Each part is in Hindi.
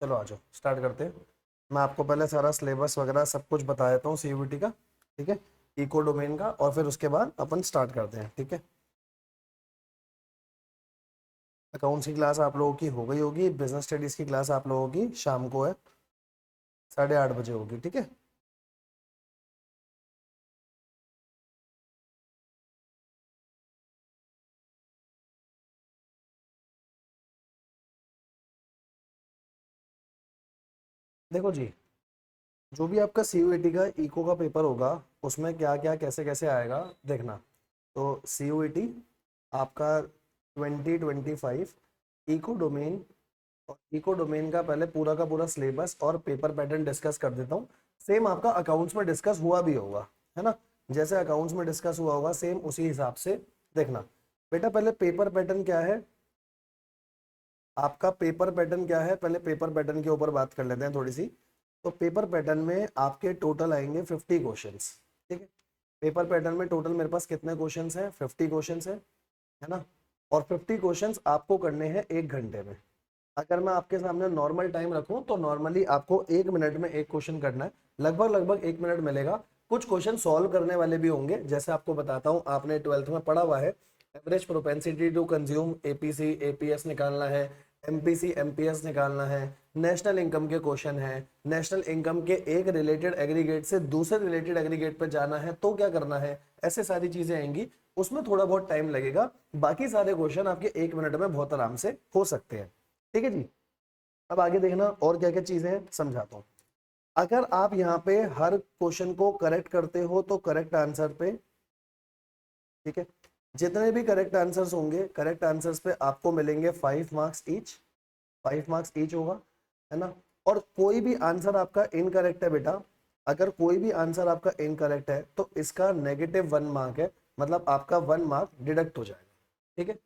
चलो आ जाओ, स्टार्ट करते हैं। मैं आपको पहले सारा सिलेबस वगैरह सब कुछ बता देता हूँ सीयूईटी का, ठीक है, इको डोमेन का, और फिर उसके बाद अपन स्टार्ट करते हैं, ठीक है। अकाउंट्स की क्लास आप लोगों की हो गई होगी, बिजनेस स्टडीज की क्लास आप लोगों की शाम को है, 8:30 बजे होगी, ठीक है। देखो जी, जो भी आपका सीयूईटी का इको का पेपर होगा, उसमें क्या क्या कैसे कैसे आएगा देखना। तो सीयूईटी आपका 2025 इको डोमेन, और इको डोमेन का पहले पूरा का पूरा सिलेबस और पेपर पैटर्न डिस्कस कर देता हूँ। सेम आपका अकाउंट्स में डिस्कस हुआ भी होगा, है ना, जैसे अकाउंट्स में डिस्कस हुआ होगा सेम उसी हिसाब से देखना। बेटा पहले पेपर पैटर्न क्या है, आपका पेपर पैटर्न क्या है, पहले पेपर पैटर्न के ऊपर बात कर लेते हैं थोड़ी सी। तो पेपर पैटर्न में आपके टोटल आएंगे 50 क्वेश्चंस, ठीक है। पेपर पैटर्न में टोटल मेरे पास कितने क्वेश्चंस हैं, 50 क्वेश्चंस है ना। और 50 क्वेश्चंस आपको करने हैं 1 घंटे में। अगर मैं आपके सामने नॉर्मल टाइम रखूं तो नॉर्मली आपको 1 मिनट में एक क्वेश्चन करना है, लगभग लगभग 1 मिनट मिलेगा। कुछ क्वेश्चन सॉल्व करने वाले भी होंगे, जैसे आपको बताता हूं, आपने 12th में पढ़ा हुआ है, average propensity to consume, APC APS निकालना है, एमपीसी एमपीएस निकालना है, नेशनल इनकम के क्वेश्चन है, नेशनल इनकम के एक रिलेटेड एग्रीगेट से दूसरे रिलेटेड एग्रीगेट पे जाना है तो क्या करना है, ऐसे सारी चीजें आएंगी। उसमें थोड़ा बहुत टाइम लगेगा, बाकी सारे क्वेश्चन आपके 1 मिनट में बहुत आराम से हो सकते हैं, ठीक है जी। अब आगे देखना और क्या क्या चीजें हैं समझाता हूँ। अगर आप यहाँ पे हर क्वेश्चन को करेक्ट करते हो तो करेक्ट आंसर पे, ठीक है, जितने भी करेक्ट आंसर्स होंगे, करेक्ट आंसर्स पे आपको मिलेंगे 5 मार्क्स ईच, 5 मार्क्स ईच होगा, है ना। और कोई भी आंसर आपका इनकरेक्ट है बेटा, अगर कोई भी आंसर आपका इनकरेक्ट है तो इसका -1 मार्क है, मतलब आपका 1 मार्क डिडक्ट हो जाएगा, ठीक है।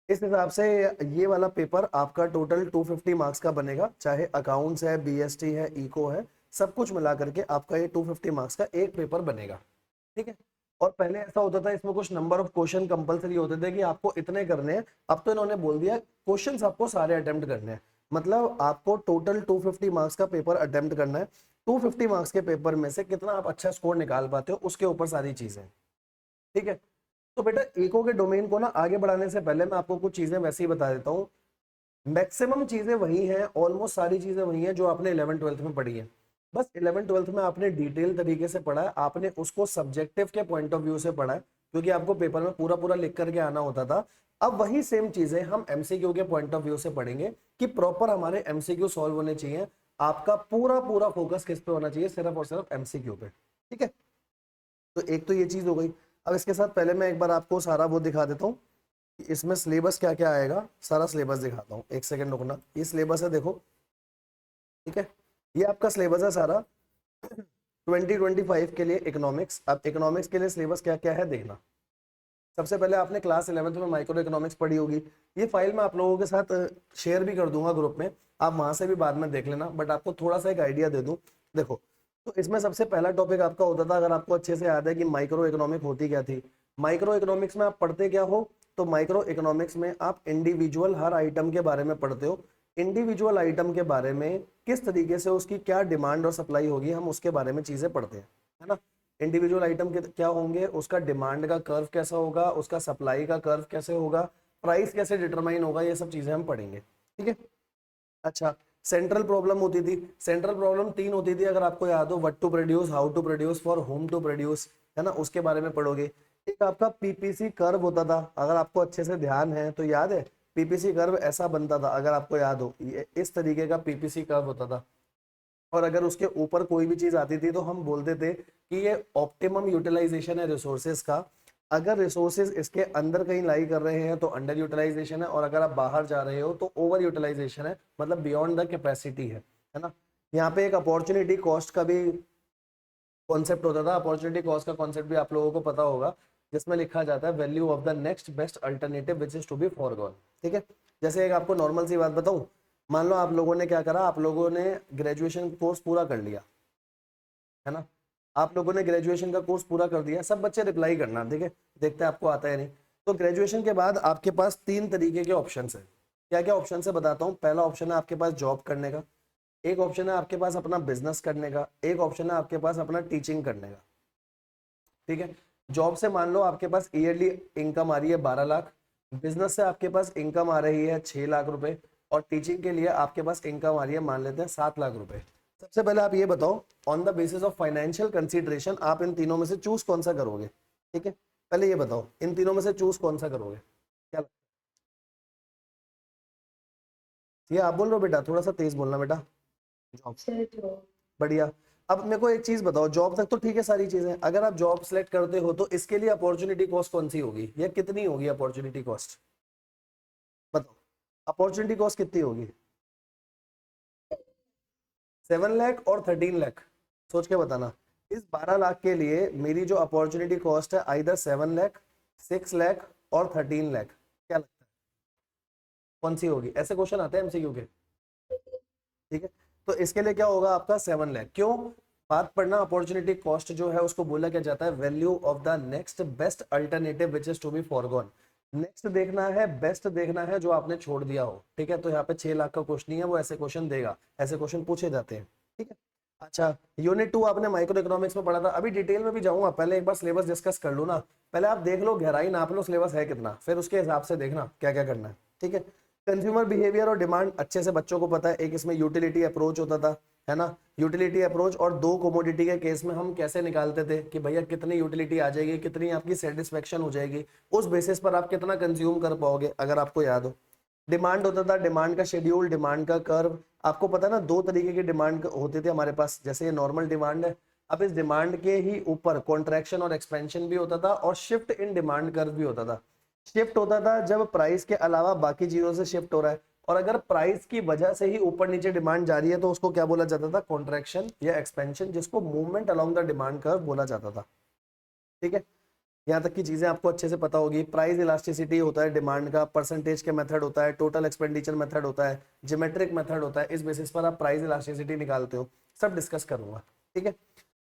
इस हिसाब से ये वाला पेपर आपका टोटल 250 मार्क्स का बनेगा, चाहे अकाउंट्स है, बीएसटी है, इको है, सब कुछ मिला करके आपका ये 250 मार्क्स का एक पेपर बनेगा, ठीक है। और पहले ऐसा होता था, इसमें कुछ नंबर ऑफ क्वेश्चन कंपलसरी होते थे कि आपको इतने करने हैं, अब तो इन्होंने बोल दिया क्वेश्चंस आपको सारे अटेम्प्ट करने हैं, मतलब आपको टोटल 250 मार्क्स का पेपर अटेम्प्ट करना है। 250 मार्क्स के पेपर में से कितना आप अच्छा स्कोर निकाल पाते हो उसके ऊपर सारी चीजें, ठीक है। तो बेटा इको के डोमेन को ना आगे बढ़ाने से पहले मैं आपको कुछ चीजें वैसे ही बता देता हूँ। मैक्सिमम चीजें वही हैं, ऑलमोस्ट सारी चीजें वही हैं जो आपने 11th 12th में पढ़ी है। बस 11th 12th में आपने डिटेल तरीके से पढ़ा है, आपने उसको सब्जेक्टिव के पॉइंट ऑफ व्यू से पढ़ा है, क्योंकि आपको पेपर में पूरा पूरा लिख करके आना होता था। अब वही सेम चीजें हम एमसीक्यू के पॉइंट ऑफ व्यू से पढ़ेंगे कि प्रॉपर हमारे एमसीक्यू सॉल्व होने चाहिए। आपका पूरा पूरा फोकस किस पे होना चाहिए, सिर्फ और सिर्फ एमसीक्यू पे, ठीक है। तो एक तो ये चीज हो गई। अब इसके साथ पहले मैं एक बार आपको सारा वो दिखा देता हूँ कि इसमें सिलेबस क्या क्या आएगा, सारा सिलेबस दिखाता हूँ, एक सेकंड रुकना। ये सिलेबस है देखो, ठीक है, ये आपका सिलेबस है सारा 2025 के लिए इकोनॉमिक्स। अब इकोनॉमिक्स के लिए सिलेबस क्या क्या है देखना। सबसे पहले आपने क्लास 11th में माइक्रो इकोनॉमिक्स पढ़ी होगी, ये फाइल मैं आप लोगों के साथ शेयर भी कर दूंगा ग्रुप में, आप वहां से भी बाद में देख लेना, बट आपको थोड़ा सा एक आइडिया दे दूं। देखो, तो इसमें सबसे पहला टॉपिक आपका होता था, अगर आपको अच्छे से याद है, कि माइक्रो इकोनॉमिक होती क्या थी। माइक्रो इकोनॉमिक्स में आप पढ़ते क्या हो, तो माइक्रो इकोनॉमिक्स में आप इंडिविजुअल हर आइटम के बारे में पढ़ते हो। इंडिविजुअल आइटम के बारे में किस तरीके से उसकी क्या डिमांड और सप्लाई होगी, हम उसके बारे में चीजें पढ़ते हैं, है ना। इंडिविजुअल आइटम के क्या होंगे, उसका डिमांड का कर्व कैसा होगा, उसका सप्लाई का कर्व कैसे होगा, प्राइस कैसे डिटरमाइन होगा, ये सब चीजें हम पढ़ेंगे, ठीक है। अच्छा, सेंट्रल प्रॉब्लम होती थी, सेंट्रल प्रॉब्लम 3 होती थी अगर आपको याद हो, what to produce, how to produce, for whom to produce, है ना, उसके बारे में पढ़ोगे। एक आपका पीपीसी कर्व होता था, अगर आपको अच्छे से ध्यान है तो याद है, पीपीसी कर्व ऐसा बनता था, अगर आपको याद हो, ये इस तरीके का पीपीसी कर्व होता था। और अगर उसके ऊपर कोई भी चीज आती थी तो हम बोलते थे कि ये ऑप्टिमम यूटिलाइजेशन है रिसोर्सेज का। अगर रिसोर्सेज इसके अंदर कहीं लाई कर रहे हैं तो अंडर यूटिलाइजेशन है, और अगर आप बाहर जा रहे हो तो ओवर यूटिलाइजेशन है, मतलब बियॉन्ड द कैपेसिटी है ना। यहाँ पे एक अपॉर्चुनिटी कॉस्ट का भी कॉन्सेप्ट होता था, अपॉर्चुनिटी कॉस्ट का कॉन्सेप्ट भी आप लोगों को पता होगा, जिसमें लिखा जाता है value of the next best alternative which is to be forgone, ठीक है। जैसे एक आपको नॉर्मल सी बात बताऊं, मान लो आप लोगों ने क्या करा, आप लोगों ने ग्रेजुएशन कोर्स पूरा कर लिया, है ना, आप लोगों ने ग्रेजुएशन का कोर्स पूरा कर दिया, सब बच्चे रिप्लाई करना, ठीक है, देखते हैं आपको आता है नहीं। तो ग्रेजुएशन के बाद आपके पास 3 तरीके के ऑप्शन है। क्या क्या ऑप्शन है बताता हूँ। पहला ऑप्शन है आपके पास जॉब करने का, एक ऑप्शन है आपके पास अपना बिजनेस करने का, एक ऑप्शन है आपके पास अपना टीचिंग करने का। ठीक है, जॉब से मान लो आपके पास ईयरली इनकम आ रही है 12 लाख, बिजनेस से आपके पास इनकम आ रही है 6 लाख रुपए, और टीचिंग के लिए आपके पास इनकम आ रही है मान लेते हैं 7 लाख रुपए। सबसे पहले आप ये बताओ, on the basis of financial consideration आप इन तीनों में से चूज कौन सा करोगे? ठीक है, पहले ये बताओ इन तीनों में से चूज कौन सा करोगे, क्या ये आप बोल रहे हो बेटा? थोड़ा सा तेज बोलना बेटा। जॉब, बढ़िया। अब मेरे को एक चीज बताओ, जॉब तक तो ठीक है सारी चीजें, अगर आप जॉब सेलेक्ट करते हो तो इसके लिए अपॉर्चुनिटी कॉस्ट कौन सी होगी, या कितनी होगी अपॉर्चुनिटी कॉस्ट? बताओ, अपॉर्चुनिटी कॉस्ट कितनी होगी? 7 लाख और 13 लाख, सोच के बताना। इस 12 लाख के लिए मेरी जो अपॉर्चुनिटी कॉस्ट है आइदर 7 लाख, 6 लाख और 13 लाख, क्या लगता है कौन सी होगी? ऐसे क्वेश्चन आते हैं एमसीक्यू के। ठीक है, तो इसके लिए क्या होगा आपका 7 लाख। क्यों बात पढ़ना, अपॉर्चुनिटी कॉस्ट जो है उसको बोला क्या जाता है, value of the next best alternative which is to be forgone. Next देखना है, बेस्ट देखना है जो आपने छोड़ दिया हो। ठीक है, तो यहाँ पे 6 लाख का क्वेश्चन नहीं है, वो ऐसे क्वेश्चन देगा, ऐसे क्वेश्चन पूछे जाते हैं। ठीक है, अच्छा यूनिट 2 आपने माइक्रो इकोनॉमिक्स में पढ़ा था, अभी डिटेल में भी जाऊंगा, पहले एक बार सिलेबस डिस्कस कर लूँ ना। पहले आप देख लो, गहराई नाप लो, सिलेबस है कितना, फिर उसके हिसाब से देखना क्या क्या करना है। ठीक है, कंज्यूमर बिहेवियर और डिमांड अच्छे से बच्चों को पता है। एक इसमें यूटिलिटी अप्रोच होता था, है ना, यूटिलिटी अप्रोच, और दो कोमोडिटी के केस में हम कैसे निकालते थे कि भैया कितनी यूटिलिटी आ जाएगी, कितनी आपकी सेटिस्फेक्शन हो जाएगी, उस बेसिस पर आप कितना कंज्यूम कर पाओगे, अगर आपको याद हो। डिमांड होता था, डिमांड का शेड्यूल, डिमांड का कर्व। आपको पता है ना, दो तरीके की डिमांड होते थे हमारे पास, जैसे ये नॉर्मल डिमांड है, अब इस डिमांड के ही ऊपर कॉन्ट्रैक्शन और एक्सपेंशन भी होता था, और शिफ्ट इन डिमांड कर्व भी होता था। शिफ्ट होता था जब प्राइस के अलावा बाकी चीजों से शिफ्ट हो रहा है, और अगर प्राइस की वजह से ही ऊपर नीचे डिमांड जा रही है तो उसको क्या बोला जाता था, कॉन्ट्रैक्शन या एक्सपेंशन, जिसको movement along the demand curve बोला जाता था। ठीक है, यहाँ तक की चीजें आपको अच्छे से पता होगी। प्राइस इलास्टिसिटी होता है डिमांड का, परसेंटेज के मेथड होता है, टोटल एक्सपेंडिचर मेथड होता है, ज्योमेट्रिक मेथड होता है, इस बेसिस पर आप प्राइस इलास्टिसिटी निकालते हो, सब डिस्कस करूंगा। ठीक है,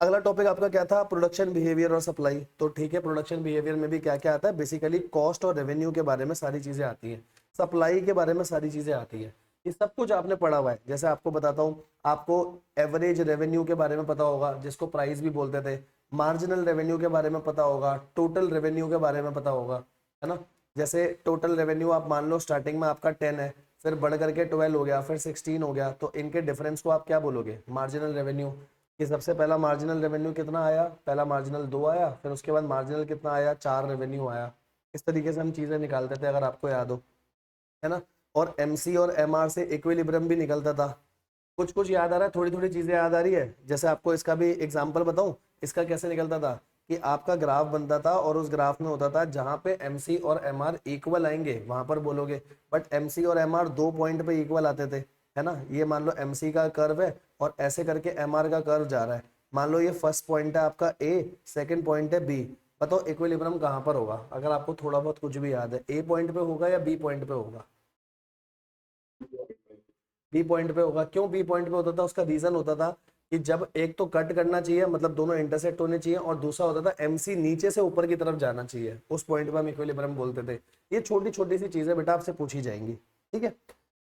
अगला टॉपिक आपका क्या था, प्रोडक्शन बिहेवियर और सप्लाई। तो ठीक है, प्रोडक्शन बिहेवियर में भी क्या क्या आता है, बेसिकली कॉस्ट और रेवेन्यू के बारे में सारी चीजें आती हैं, सप्लाई के बारे में सारी चीजें आती है, ये सब कुछ आपने पढ़ा हुआ है। जैसे आपको बताता हूँ, आपको एवरेज रेवेन्यू के बारे में पता होगा, जिसको प्राइस भी बोलते थे, मार्जिनल रेवेन्यू के बारे में पता होगा, टोटल रेवेन्यू के बारे में पता होगा, है ना। जैसे टोटल रेवेन्यू आप मान लो स्टार्टिंग में आपका 10 है, फिर बढ़ करके 12 हो गया, फिर 16 हो गया, तो इनके डिफरेंस को आप क्या बोलोगे, मार्जिनल रेवेन्यू। कि सबसे पहला मार्जिनल रेवेन्यू कितना आया, पहला मार्जिनल 2 आया, फिर उसके बाद मार्जिनल कितना आया, 4 रेवेन्यू आया। इस तरीके से हम चीजें निकालते थे, अगर आपको याद हो, है ना। और एमसी और एमआर से इक्विलिब्रियम भी निकलता था। कुछ कुछ याद आ रहा है, थोड़ी थोड़ी चीजें याद आ रही है। जैसे आपको इसका भी एग्जांपल बताऊं, इसका कैसे निकलता था, कि आपका ग्राफ बनता था, और उस ग्राफ में होता था जहां पे एमसी और एमआर इक्वल आएंगे वहां पर बोलोगे, बट एमसी और एमआर 2 पॉइंट पे इक्वल आते थे, है ना। ये मान लो एमसी का कर्व है और ऐसे करके एमआर का कर्व जा रहा है, मान लो ये फर्स्ट पॉइंट है आपका ए, सेकेंड पॉइंट है बी, बताओ इक्विलिब्रियम कहाँ पर होगा, अगर आपको थोड़ा बहुत कुछ भी याद है, ए पॉइंट पे होगा या बी पॉइंट पे होगा? बी पॉइंट पे होगा। क्यों बी पॉइंट पे होता था, उसका रीजन होता था कि जब एक तो कट करना चाहिए, मतलब दोनों इंटरसेक्ट होने चाहिए, और दूसरा होता था एमसी नीचे से ऊपर की तरफ जाना चाहिए, उस पॉइंट पे हम इक्विलिब्रियम बोलते थे। ये छोटी छोटी सी चीजें बेटा आपसे पूछी जाएंगी। ठीक है,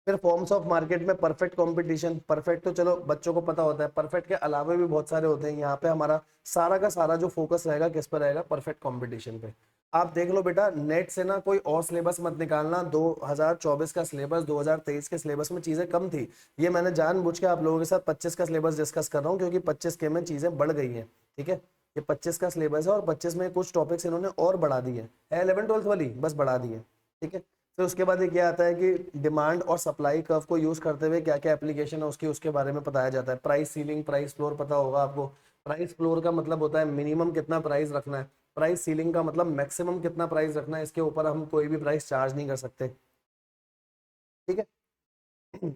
फिर फॉर्म्स ऑफ मार्केट में परफेक्ट कंपटीशन। परफेक्ट तो चलो बच्चों को पता होता है, परफेक्ट के अलावा भी बहुत सारे होते हैं। यहाँ पे हमारा सारा का सारा जो फोकस रहेगा किस पर रहेगा, परफेक्ट कंपटीशन पे। आप देख लो बेटा, नेट से ना कोई और सिलेबस मत निकालना, 2024 का सिलेबस 2023 के सिलेबस में चीजें कम थी। ये मैंने जानबूझ के आप लोगों के साथ 25 का सिलेबस डिस्कस कर रहा हूँ, क्योंकि 25 के में चीजें बढ़ गई हैं। ठीक है, ये 25 का सिलेबस है, और 25 में कुछ टॉपिक्स इन्होंने और बढ़ा दिए है, 11-12 वाली बस बढ़ा दिए। ठीक है, फिर उसके बाद ये क्या आता है कि डिमांड और सप्लाई कर्व को यूज करते हुए क्या क्या एप्लीकेशन है उसकी, उसके बारे में बताया जाता है। प्राइस सीलिंग, प्राइस फ्लोर पता होगा आपको। प्राइस फ्लोर का मतलब होता है मिनिमम कितना प्राइस रखना है, प्राइस सीलिंग का मतलब मैक्सिमम कितना प्राइस रखना है, इसके ऊपर हम कोई भी प्राइस चार्ज नहीं कर सकते। ठीक है,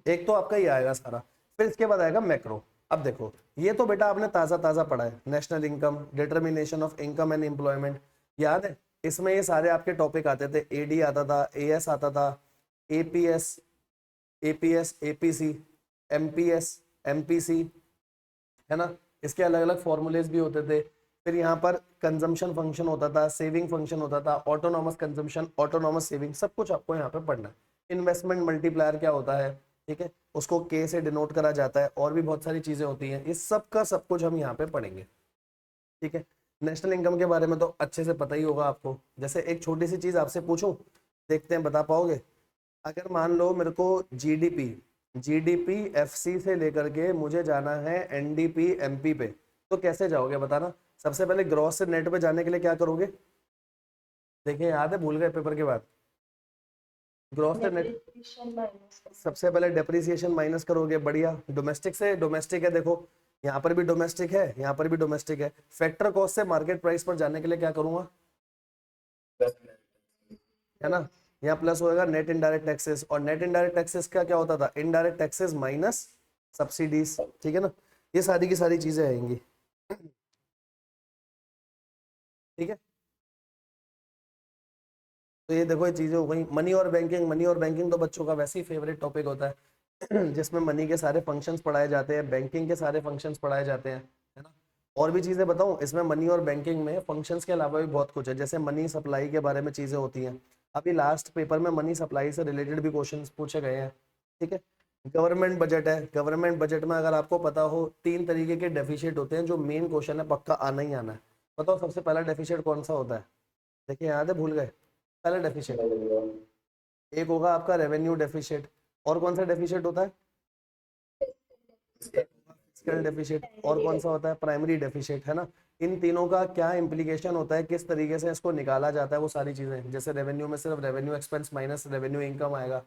एक तो आपका ये आएगा सारा, फिर इसके बाद आएगा मैक्रो। अब देखो, ये तो बेटा आपने ताजा ताजा पढ़ा है, national income, determination of income and employment, याद है। इसमें ये सारे आपके टॉपिक आते थे, एडी आता था, एएस आता था, APS, APS, APC, MPS, MPC, है ना। इसके अलग अलग फॉर्मूलेज भी होते थे। फिर यहाँ पर कंजम्पशन फंक्शन होता था, सेविंग फंक्शन होता था, ऑटोनॉमस कंजम्पशन, ऑटोनॉमस सेविंग, सब कुछ आपको यहाँ पे पढ़ना है। इन्वेस्टमेंट मल्टीप्लायर क्या होता है, ठीक है। उसको के से डिनोट करा जाता है, और भी बहुत सारी चीजें होती हैं, ये सब का सब कुछ हम यहाँ पे पढ़ेंगे। ठीक है, नेशनल इनकम के बारे में तो अच्छे से पता ही होगा आपको। जैसे एक छोटी सी चीज आपसे पूछूं, देखते हैं बता पाओगे। अगर मान लो मेरे को जीडीपी जीडीपी एफसी से लेकर के मुझे जाना है एनडीपी एमपी पे, तो कैसे जाओगे बताना। सबसे पहले ग्रॉस से नेट पे जाने के लिए क्या करोगे, देखिए याद है, भूल गए पेपर के बाद। ग्रॉस से नेट, सबसे पहले डेप्रिसिएशन माइनस करोगे, बढ़िया। डोमेस्टिक से, डोमेस्टिक है देखो, यहाँ पर भी डोमेस्टिक है, यहाँ पर भी डोमेस्टिक है। फैक्टर कॉस्ट से मार्केट प्राइस पर जाने के लिए क्या करूंगा, है ना, यहाँ प्लस होगा नेट इनडायरेक्ट टैक्सेस, और नेट इनडायरेक्ट टैक्सेस का क्या होता था, इनडायरेक्ट टैक्सेस माइनस सब्सिडीज। ठीक है ना, ये सारी की सारी चीजें आएंगी। ठीक है, तो ये देखो ये चीजें हो गई। मनी और बैंकिंग, मनी और बैंकिंग तो बच्चों का वैसे ही फेवरेट टॉपिक होता है जिसमें मनी के सारे फंक्शंस पढ़ाए जाते हैं, बैंकिंग के सारे फंक्शंस पढ़ाए जाते हैं, है ना। और भी चीजें बताऊं, इसमें मनी और बैंकिंग में फंक्शंस के अलावा भी बहुत कुछ है, जैसे मनी सप्लाई के बारे में चीजें होती हैं। अभी लास्ट पेपर में मनी सप्लाई से रिलेटेड भी क्वेश्चन पूछे गए हैं। ठीक है, गवर्नमेंट बजट है, गवर्नमेंट बजट में अगर आपको पता हो 3 तरीके के डेफिशिएट होते हैं जो मेन क्वेश्चन है, पक्का आना ही आना है। बताओ सबसे पहला डेफिशिएट कौन सा होता है, देखिए याद है, भूल गए। पहला डेफिशिएट एक होगा आपका रेवेन्यू डेफिशिएट, और कौन सा डेफिशिएट होता है, फिजिकल डेफिशिएट, और कौन सा होता है, प्राइमरी डेफिशिएट, है ना। इन तीनों का क्या इम्प्लीकेशन होता है, किस तरीके से इसको निकाला जाता है, वो सारी चीजें। जैसे रेवेन्यू में सिर्फ revenue expense minus revenue income आएगा,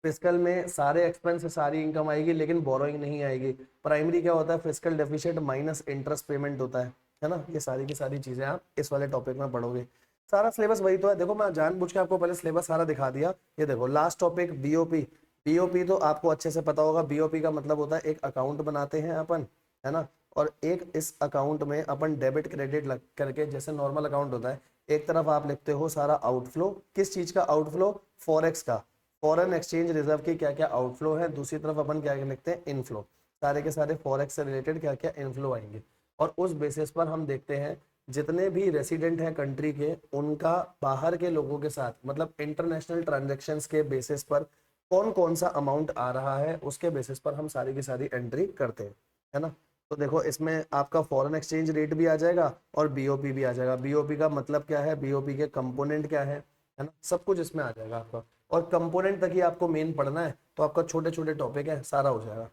फिजिकल में सारे एक्सपेंस सारी इनकम आएगी लेकिन बोरोइंग नहीं आएगी। प्राइमरी क्या होता है, physical deficit minus interest payment होता है ना। ये सारी की सारी चीजें आप इस वाले टॉपिक में पढ़ोगे। सारा सिलेबस वही तो है, देखो मैं जानबूझ के आपको पहले सिलेबस सारा दिखा दिया। ये देखो लास्ट टॉपिक बीओपी। बीओपी तो आपको अच्छे से पता होगा, बीओपी का मतलब होता है एक अकाउंट बनाते हैं अपन, है ना। और एक इस अकाउंट में अपन डेबिट क्रेडिट लग करके, जैसे नॉर्मल अकाउंट होता है, एक तरफ आप लिखते हो सारा आउटफ्लो, किस चीज का आउटफ्लो, फॉरेक्स का, फॉरेन एक्सचेंज रिजर्व की क्या क्या आउटफ्लो है। दूसरी तरफ अपन क्या लिखते हैं, इनफ्लो, सारे के सारे फॉरेक्स से रिलेटेड क्या क्या इनफ्लो आएंगे। और उस बेसिस पर हम देखते हैं जितने भी रेसिडेंट हैं कंट्री के, उनका बाहर के लोगों के साथ, मतलब इंटरनेशनल ट्रांजेक्शन्स के बेसिस पर कौन कौन सा अमाउंट आ रहा है, उसके बेसिस पर हम सारी की सारी एंट्री करते हैं, है ना। तो देखो इसमें आपका फॉरेन एक्सचेंज रेट भी आ जाएगा और बीओपी भी आ जाएगा। बीओपी का मतलब क्या है, बीओपी के कंपोनेंट क्या है ना, सब कुछ इसमें आ जाएगा आपका। और कंपोनेंट तक ही आपको मेन पढ़ना है, तो आपका छोटे छोटे टॉपिक है, सारा हो जाएगा।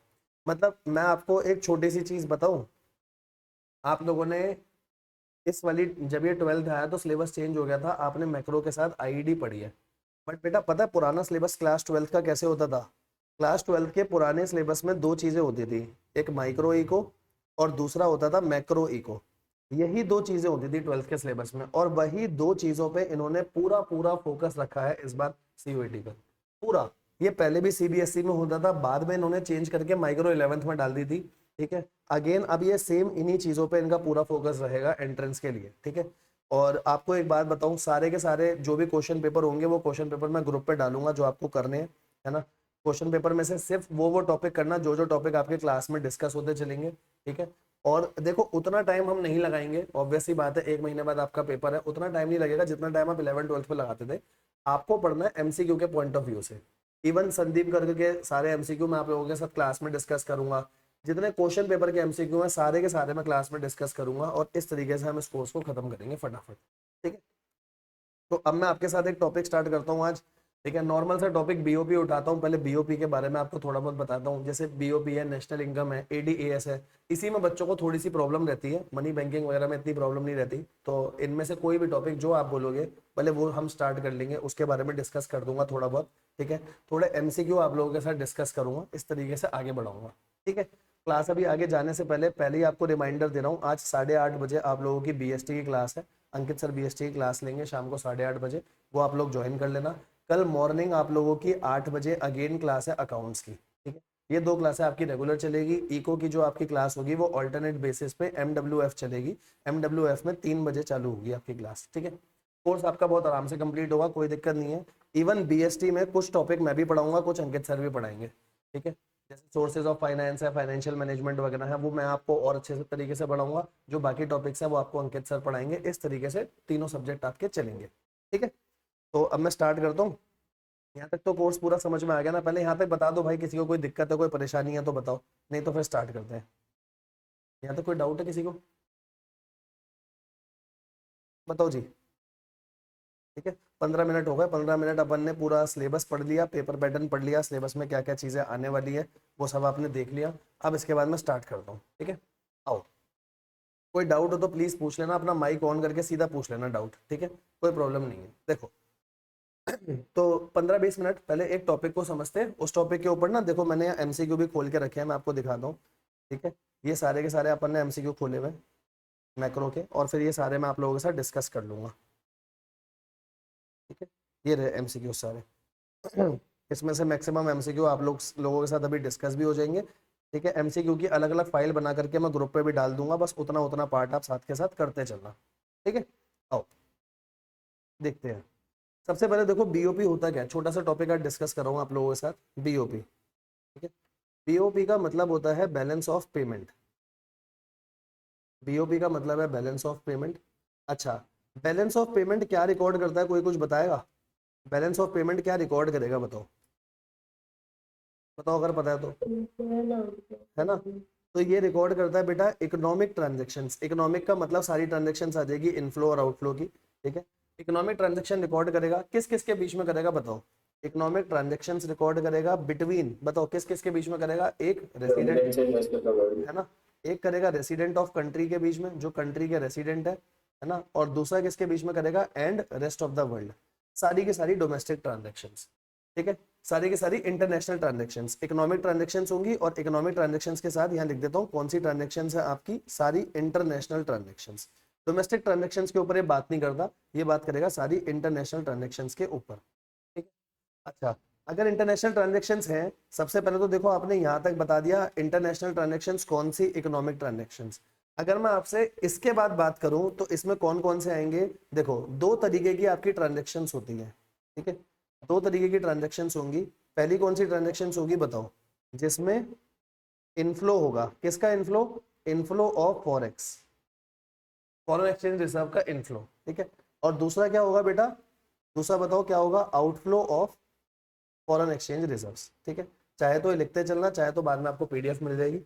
मतलब मैं आपको एक छोटी सी चीज बताऊं, आप लोगों ने इस वाली, जब ये 12th आया तो सिलेबस चेंज हो गया था, आपने मैक्रो के साथ आईईडी पढ़ी है। बट बेटा पता है पुराना सिलेबस क्लास 12th का कैसे होता था, क्लास 12th के पुराने सिलेबस में दो चीजें होती थी, एक माइक्रो इको और दूसरा होता था मैक्रो इको। यही दो चीजें होती थी 12th के सिलेबस में, और वही दो चीजों पे इन्होंने पूरा पूरा फोकस रखा है इस बार सीयूईटी का पूरा। ये पहले भी सीबीएसई में होता था, बाद में इन्होंने चेंज करके माइक्रो 11th में डाल दी थी। ठीक है, अगेन अब ये सेम इन्हीं चीजों पे इनका पूरा फोकस रहेगा एंट्रेंस के लिए। ठीक है, और आपको एक बात बताऊं, सारे के सारे जो भी क्वेश्चन पेपर होंगे वो क्वेश्चन पेपर मैं ग्रुप पे डालूंगा जो आपको करने हैं, है ना। क्वेश्चन पेपर में से सिर्फ वो टॉपिक करना जो जो टॉपिक आपके क्लास में डिस्कस होते चलेंगे। ठीक है, और देखो उतना टाइम हम नहीं लगाएंगे, ऑब्वियसली बात है, 1 महीने बाद आपका पेपर है, उतना टाइम नहीं लगेगा जितना टाइम आप 11th 12th पे लगाते थे। आपको पढ़ना है एमसीक्यू के पॉइंट ऑफ व्यू से। इवन संदीप करके के सारे एमसीक्यू मैं आप लोगों के साथ क्लास में डिस्कस करूंगा, जितने क्वेश्चन पेपर के एमसीक्यू हैं सारे के सारे मैं क्लास में डिस्कस करूंगा, और इस तरीके से हम इस कोर्स को खत्म करेंगे फटाफट। ठीक है, तो अब मैं आपके साथ एक टॉपिक स्टार्ट करता हूँ आज। ठीक है, नॉर्मल सा टॉपिक बीओपी उठाता हूँ। पहले बीओपी के बारे में आपको थोड़ा बहुत बताता हूँ। जैसे बीओपी है, नेशनल इनकम है, एडीएएस है, इसी में बच्चों को थोड़ी सी प्रॉब्लम रहती है, मनी बैंकिंग वगैरह में इतनी प्रॉब्लम नहीं रहती। तो इनमें से कोई भी टॉपिक जो आप बोलोगे पहले वो हम स्टार्ट कर लेंगे, उसके बारे में डिस्कस कर दूंगा थोड़ा बहुत। ठीक है, थोड़े एमसीक्यू आप लोगों के साथ डिस्कस करूंगा, इस तरीके से आगे बढ़ाऊंगा। ठीक है, क्लास अभी आगे जाने से पहले ही आपको रिमाइंडर दे रहा हूँ, आज 8:30 बजे आप लोगों की बीएसटी की क्लास है। अंकित सर बीएसटी की क्लास लेंगे शाम को 8:30 बजे, वो आप लोग ज्वाइन कर लेना। कल मॉर्निंग आप लोगों की 8 बजे अगेन क्लास है अकाउंट्स की। ठीक है, ये दो क्लासें आपकी रेगुलर चलेगी। इको की जो आपकी क्लास होगी वो ऑल्टरनेट बेसिस पे एमडब्ल्यूएफ चलेगी। एमडब्ल्यूएफ में 3 बजे चालू होगी आपकी क्लास। ठीक है, कोर्स आपका बहुत आराम से कंप्लीट होगा, कोई दिक्कत नहीं है। इवन बीएसटी में कुछ टॉपिक मैं भी पढ़ाऊंगा, कुछ अंकित सर भी पढ़ाएंगे। ठीक है, जैसे सोर्सेज ऑफ फाइनेंस है, फाइनेंशियल मैनेजमेंट वगैरह है, वो मैं आपको और अच्छे से तरीके से पढ़ाऊंगा। जो बाकी टॉपिक्स है वो आपको अंकित सर पढ़ाएंगे। इस तरीके से तीनों सब्जेक्ट आपके चलेंगे। ठीक है, तो अब मैं स्टार्ट करता हूँ। यहाँ तक तो कोर्स पूरा समझ में आ गया ना? पहले यहाँ तक बता दो भाई, किसी को कोई दिक्कत है, कोई परेशानी है तो बताओ, नहीं तो फिर स्टार्ट करते हैं। यहाँ तक कोई डाउट है किसी को? बताओ जी। ठीक है, 15 मिनट हो गए, 15 मिनट अपन ने पूरा सिलेबस पढ़ लिया, पेपर पैटर्न पढ़ लिया, सिलेबस में क्या क्या चीजें आने वाली है वो सब आपने देख लिया। अब इसके बाद मैं स्टार्ट करता हूँ, ठीक है? आओ, कोई डाउट हो तो प्लीज पूछ लेना, अपना माइक ऑन करके सीधा पूछ लेना डाउट, ठीक है? कोई प्रॉब्लम नहीं है। देखो तो 15-20 मिनट पहले एक टॉपिक को समझते हैं, उस टॉपिक के ऊपर ना देखो मैंने एमसीक्यू भी खोल के रखे हैं, मैं आपको दिखाता हूँ। ठीक है, ये सारे के सारे अपन ने एमसीक्यू खोले हुए मैक्रो के, और फिर ये सारे मैं आप लोगों के साथ डिस्कस कर लूंगा। ठीक है, ये रहे एमसीक्यू सारे। इसमें से मैक्सिमम एमसीक्यू आप लोगों के साथ अभी डिस्कस भी हो जाएंगे। ठीक है, एमसीक्यू की अलग अलग फाइल बना करके मैं ग्रुप पे भी डाल दूंगा, बस उतना उतना पार्ट आप साथ के साथ करते चलना। ठीक है, आओ देखते हैं। सबसे पहले देखो बीओपी होता क्या है, छोटा सा टॉपिक आज डिस्कस कर रहा हूँ आप लोगों के साथ, बीओपी। ठीक है, बीओपी का मतलब होता है बैलेंस ऑफ पेमेंट। बीओपी का मतलब है बैलेंस ऑफ पेमेंट। अच्छा, बैलेंस ऑफ पेमेंट क्या रिकॉर्ड करता है, कोई कुछ बताएगा? बैलेंस ऑफ पेमेंट क्या रिकॉर्ड करेगा, बताओ बताओ अगर पता है तो। है ना? तो ये रिकॉर्ड करता है बेटा इकोनॉमिक ट्रांजेक्शन्स। इकोनॉमिक का मतलब सारी ट्रांजेक्शन्स आ जाएगी, इनफ्लो और आउटफ्लो की। ठीक है, इकोनॉमिक ट्रांजेक्शन रिकॉर्ड करेगा, किस किस के बीच में करेगा बताओ? इकोनॉमिक ट्रांजेक्शन्स रिकॉर्ड करेगा बिटवीन, बताओ किस किस के बीच में करेगा? एक रेसिडेंट, है ना? एक करेगा रेसिडेंट ऑफ कंट्री के बीच में, जो कंट्री के रेसिडेंट है ना? और दूसरा किसके बीच में करेगा? And rest of the world. सारी की सारी डोमेस्टिक ट्रांजेक्शन्स। ठीक है, सारी की सारी इंटरनेशनल ट्रांजेक्शन्स, इकोनॉमिक ट्रांजेक्शन्स होंगी। और इकोनॉमिक ट्रांजेक्शन्स के साथ यहाँ लिख देता हूँ कौन सी ट्रांजेक्शन्स है आपकी, सारी इंटरनेशनल ट्रांजेक्शन्स। डोमेस्टिक ट्रांजेक्शन्स के ऊपर ये बात नहीं करता, ये बात करेगा सारी इंटरनेशनल ट्रांजेक्शन्स के ऊपर। ठीक है, अच्छा, अगर इंटरनेशनल ट्रांजेक्शन्स हैं, सबसे पहले तो देखो आपने यहाँ तक बता दिया इंटरनेशनल ट्रांजेक्शन्स कौन सी, इकोनॉमिक ट्रांजेक्शन्स। अगर मैं आपसे इसके बाद बात करूं तो इसमें कौन कौन से आएंगे? देखो दो तरीके की आपकी ट्रांजेक्शन्स होती है। ठीक है, दो तरीके की ट्रांजेक्शन्स होंगी। पहली कौन सी ट्रांजेक्शन्स होगी बताओ? जिसमें इनफ्लो होगा, किसका inflow? Inflow of forex, foreign exchange reserve का इनफ्लो। ठीक है, और दूसरा क्या होगा बेटा? दूसरा बताओ क्या होगा? Outflow of foreign exchange reserves. ठीक है, चाहे तो ये लिखते चलना, चाहे तो बाद में आपको पीडीएफ मिल जाएगी।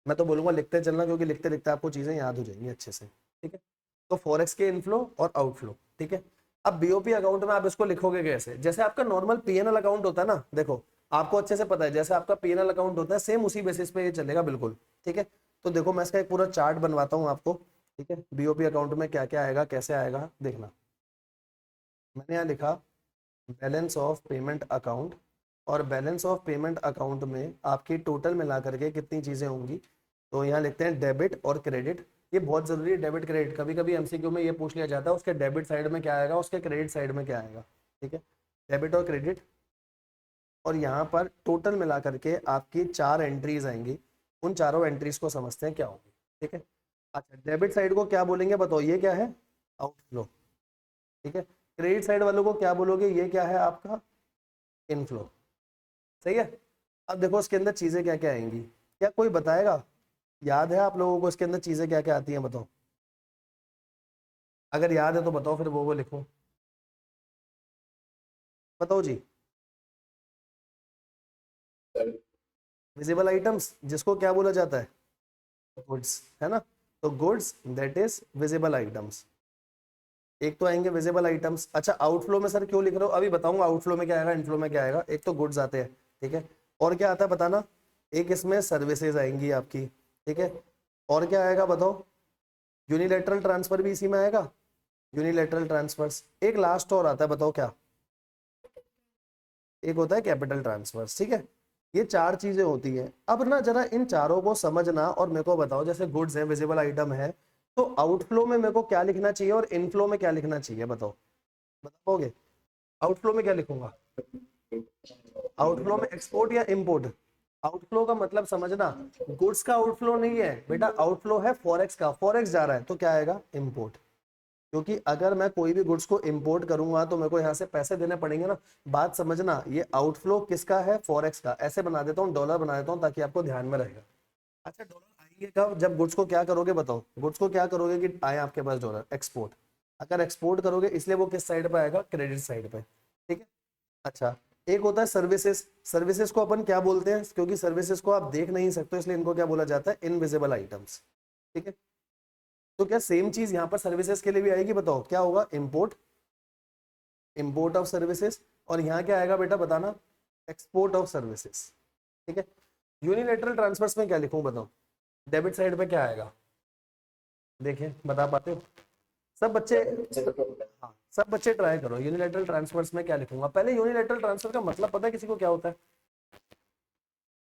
मैं तो बोलूंगा लिखते चलना, क्योंकि लिखते लिखते आपको चीजें याद हो जाएंगी अच्छे से। ठीक है, तो फॉरेक्स के इनफ्लो और आउटफ्लो। ठीक है, अब बीओपी अकाउंट में आप इसको लिखोगे कैसे? जैसे आपका नॉर्मल पीएनएल अकाउंट होता है ना, देखो आपको अच्छे से पता है, जैसे आपका पीएनएल अकाउंट होता है सेम उसी बेसिस पे ये चलेगा बिल्कुल। ठीक है, तो देखो मैं इसका एक पूरा चार्ट बनवाता हूँ आपको। ठीक है, बीओपी अकाउंट में क्या क्या आएगा, कैसे आएगा देखना। मैंने यहाँ लिखा बैलेंस ऑफ पेमेंट अकाउंट, और बैलेंस ऑफ पेमेंट अकाउंट में आपकी टोटल मिला करके कितनी चीजें होंगी? तो यहाँ लिखते हैं डेबिट और क्रेडिट। ये बहुत जरूरी है, डेबिट क्रेडिट। कभी कभी एमसीक्यू में ये पूछ लिया जाता है उसके डेबिट साइड में क्या आएगा, उसके क्रेडिट साइड में क्या आएगा। ठीक है, डेबिट और क्रेडिट, और यहाँ पर टोटल मिला करके आपकी 4 एंट्रीज आएंगी। उन चारों एंट्रीज को समझते हैं क्या होगी। ठीक है, अच्छा, डेबिट साइड को क्या बोलेंगे बताओ? ये क्या है? आउटफ्लो। ठीक है, क्रेडिट साइड वालों को क्या बोलोगे? ये क्या है आपका? इनफ्लो। सही है। अब देखो इसके अंदर चीजें क्या क्या आएंगी, क्या कोई बताएगा? याद है आप लोगों को इसके अंदर चीजें क्या क्या आती हैं बताओ? अगर याद है तो बताओ, फिर वो लिखो। बताओ जी। विजिबल आइटम्स, जिसको क्या बोला जाता है? गुड्स, है ना? तो goods that is visible items. एक तो आएंगे विजिबल आइटम्स। अच्छा, आउटफ्लो में सर क्यों लिख रहे हो? अभी बताऊंगा आउटफ्लो में क्या आएगा, इनफ्लो में क्या आएगा। एक तो गुड्स आते हैं, ठीक है, और क्या आता है बताना? एक इसमें सर्विसेज आएंगी आपकी। ठीक है, और क्या आएगा बताओ? यूनिलेटरल ट्रांसफर भी इसी में आएगा, यूनिलेटरल ट्रांसफर्स। एक लास्ट और आता है, बताओ क्या? एक होता है कैपिटल ट्रांसफर्स। ठीक है, ये 4 चीजें होती हैं। अब ना जरा इन चारों को समझना और मेरे को बताओ, जैसे गुड्स है, विजिबल आइटम है, तो आउटफ्लो में मेरे को क्या लिखना चाहिए और इनफ्लो में क्या लिखना चाहिए बताओ? बताओगे? आउटफ्लो में क्या लिखूंगा? आउटफ्लो में एक्सपोर्ट या इंपोर्ट? आउटफ्लो का मतलब समझना, गुड्स का आउटफ्लो नहीं है बेटा, आउटफ्लो है फॉरेक्स का। फॉरेक्स जा रहा है तो क्या आएगा? इंपोर्ट। क्योंकि अगर मैं कोई भी गुड्स को इंपोर्ट करूंगा तो मेरे को यहाँ से पैसे देने पड़ेंगे ना। बात समझना, ये आउटफ्लो किसका है? फॉरेक्स का। ऐसे बना देता हूँ, डॉलर बना देता हूँ ताकि आपको ध्यान में रहेगा। अच्छा, डॉलर आएंगे कब? जब गुड्स को क्या करोगे बताओ? गुड्स को क्या करोगे कि आए आपके पास डॉलर? एक्सपोर्ट। अगर एक्सपोर्ट करोगे इसलिए वो किस साइड पे आएगा? क्रेडिट साइड पे। ठीक है, अच्छा, एक होता है सर्विसेज। सर्विसेज को अपन क्या बोलते हैं, क्योंकि सर्विसेज को आप देख नहीं सकते इसलिए इनको क्या बोला जाता है, इनविजिबल आइटम्स। ठीक है, तो क्या सेम चीज यहाँ पर सर्विसेज के लिए भी आएगी, बताओ क्या होगा, इंपोर्ट, इंपोर्ट ऑफ सर्विसेज, और यहाँ क्या आएगा बेटा बताना, एक्सपोर्ट ऑफ सर्विसेज। ठीक है, यूनिलेटरल ट्रांसफर्स में क्या लिखूं बताओ, डेबिट साइड पे क्या आएगा, देखें बता पाते हो सब बच्चे, हाँ सब बच्चे ट्राई करो, यूनिलेटरल ट्रांसफर्स में क्या लिखूंगा। पहले यूनिलेटरल ट्रांसफर का मतलब पता है किसी को क्या होता है,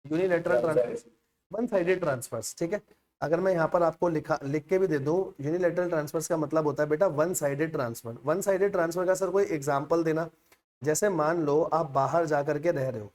unilateral transfer, one sided transfers. ठीक है, अगर मैं यहाँ पर आपको लिख के भी दे दूं, यूनिलेटरल ट्रांसफर्स का मतलब होता है बेटा one sided transfer. One sided transfer का सर कोई एग्जांपल देना, जैसे मान लो आप बाहर जा करके रह रहे हो,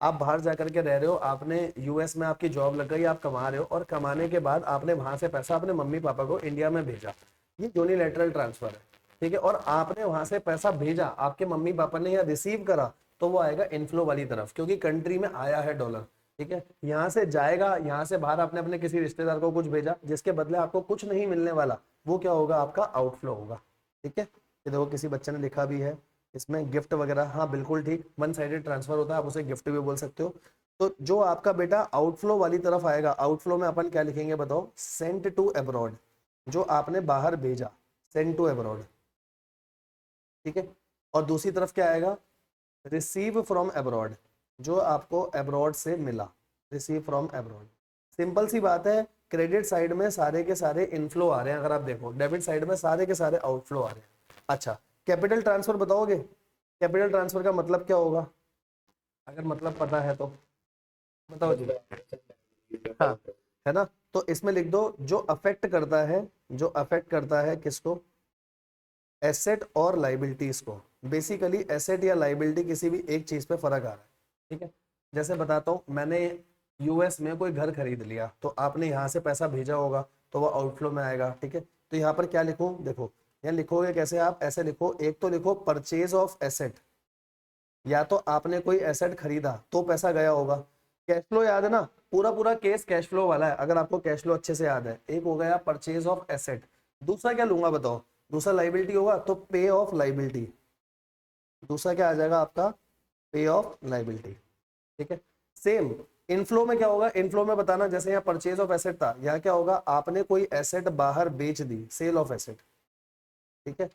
आप बाहर जा करके रह रहे हो, आपने यूएस में आपकी जॉब लग गई, आप कमा रहे हो, और कमाने के बाद आपने वहां से पैसा अपने मम्मी पापा को इंडिया में भेजा, ये यूनिलेटरल ट्रांसफर है। ठीक है, और आपने वहां से पैसा भेजा, आपके मम्मी पापा ने या रिसीव करा, तो वो आएगा इनफ्लो वाली तरफ, क्योंकि कंट्री में आया है डॉलर। ठीक है, यहाँ से जाएगा, यहाँ से बाहर आपने अपने किसी रिश्तेदार को कुछ भेजा जिसके बदले आपको कुछ नहीं मिलने वाला, वो क्या होगा, आपका आउटफ्लो होगा। ठीक है, ये देखो किसी बच्चे ने लिखा भी है इसमें गिफ्ट वगैरह, हाँ बिल्कुल ठीक, वन साइडेड ट्रांसफर होता है, आप उसे गिफ्ट भी बोल सकते हो। तो जो आपका बेटा आउटफ्लो वाली तरफ आएगा, आउटफ्लो में अपन क्या लिखेंगे बताओ, सेंट टू अब्रॉड, जो आपने बाहर भेजा, सेंड टू अब्रॉड। ठीक है, और दूसरी तरफ क्या आएगा, रिसीव फ्रॉम अब्रॉड, जो आपको अब्रॉड से मिला, रिसीव फ्रॉम अब्रॉड। सिंपल सी बात है, क्रेडिट साइड में सारे के सारे इनफ्लो आ रहे हैं, अगर आप देखो डेबिट साइड में सारे के सारे आउटफ्लो आ रहे हैं। अच्छा, कैपिटल ट्रांसफर बताओगे, कैपिटल ट्रांसफर का मतलब क्या होगा, अगर मतलब पता है तो बताओ जी। हाँ, है ना, तो इसमें लिख दो जो अफेक्ट करता है, जो अफेक्ट करता है किसको, एसेट और लाइबिलिटीज को। बेसिकली एसेट या लाइबिलिटी किसी भी एक चीज पे फर्क आ रहा है। ठीक है, जैसे बताता हूँ, मैंने यूएस में कोई घर खरीद लिया, तो आपने यहाँ से पैसा भेजा होगा, तो वो आउटफ्लो में आएगा। ठीक है, तो यहाँ पर क्या लिखूं, देखो यहाँ लिखोगे कैसे, आप ऐसे लिखो, एक तो लिखो परचेज ऑफ एसेट, या तो आपने कोई एसेट खरीदा तो पैसा गया होगा। कैश फ्लो याद है ना, पूरा पूरा केस कैश फ्लो वाला है, अगर आपको कैश फ्लो अच्छे से याद है। एक हो गया परचेज ऑफ एसेट, दूसरा क्या लूंगा बताओ, दूसरा लाइबिलिटी होगा, तो पे ऑफ लाइबिलिटी, दूसरा क्या आ जाएगा आपका, पे ऑफ लाइबिलिटी। ठीक है, सेम इनफ्लो में क्या होगा, इनफ्लो में बताना, जैसे यहाँ परचेज ऑफ एसेट था, यहाँ क्या होगा, आपने कोई एसेट बाहर बेच दी, सेल ऑफ एसेट। ठीक है,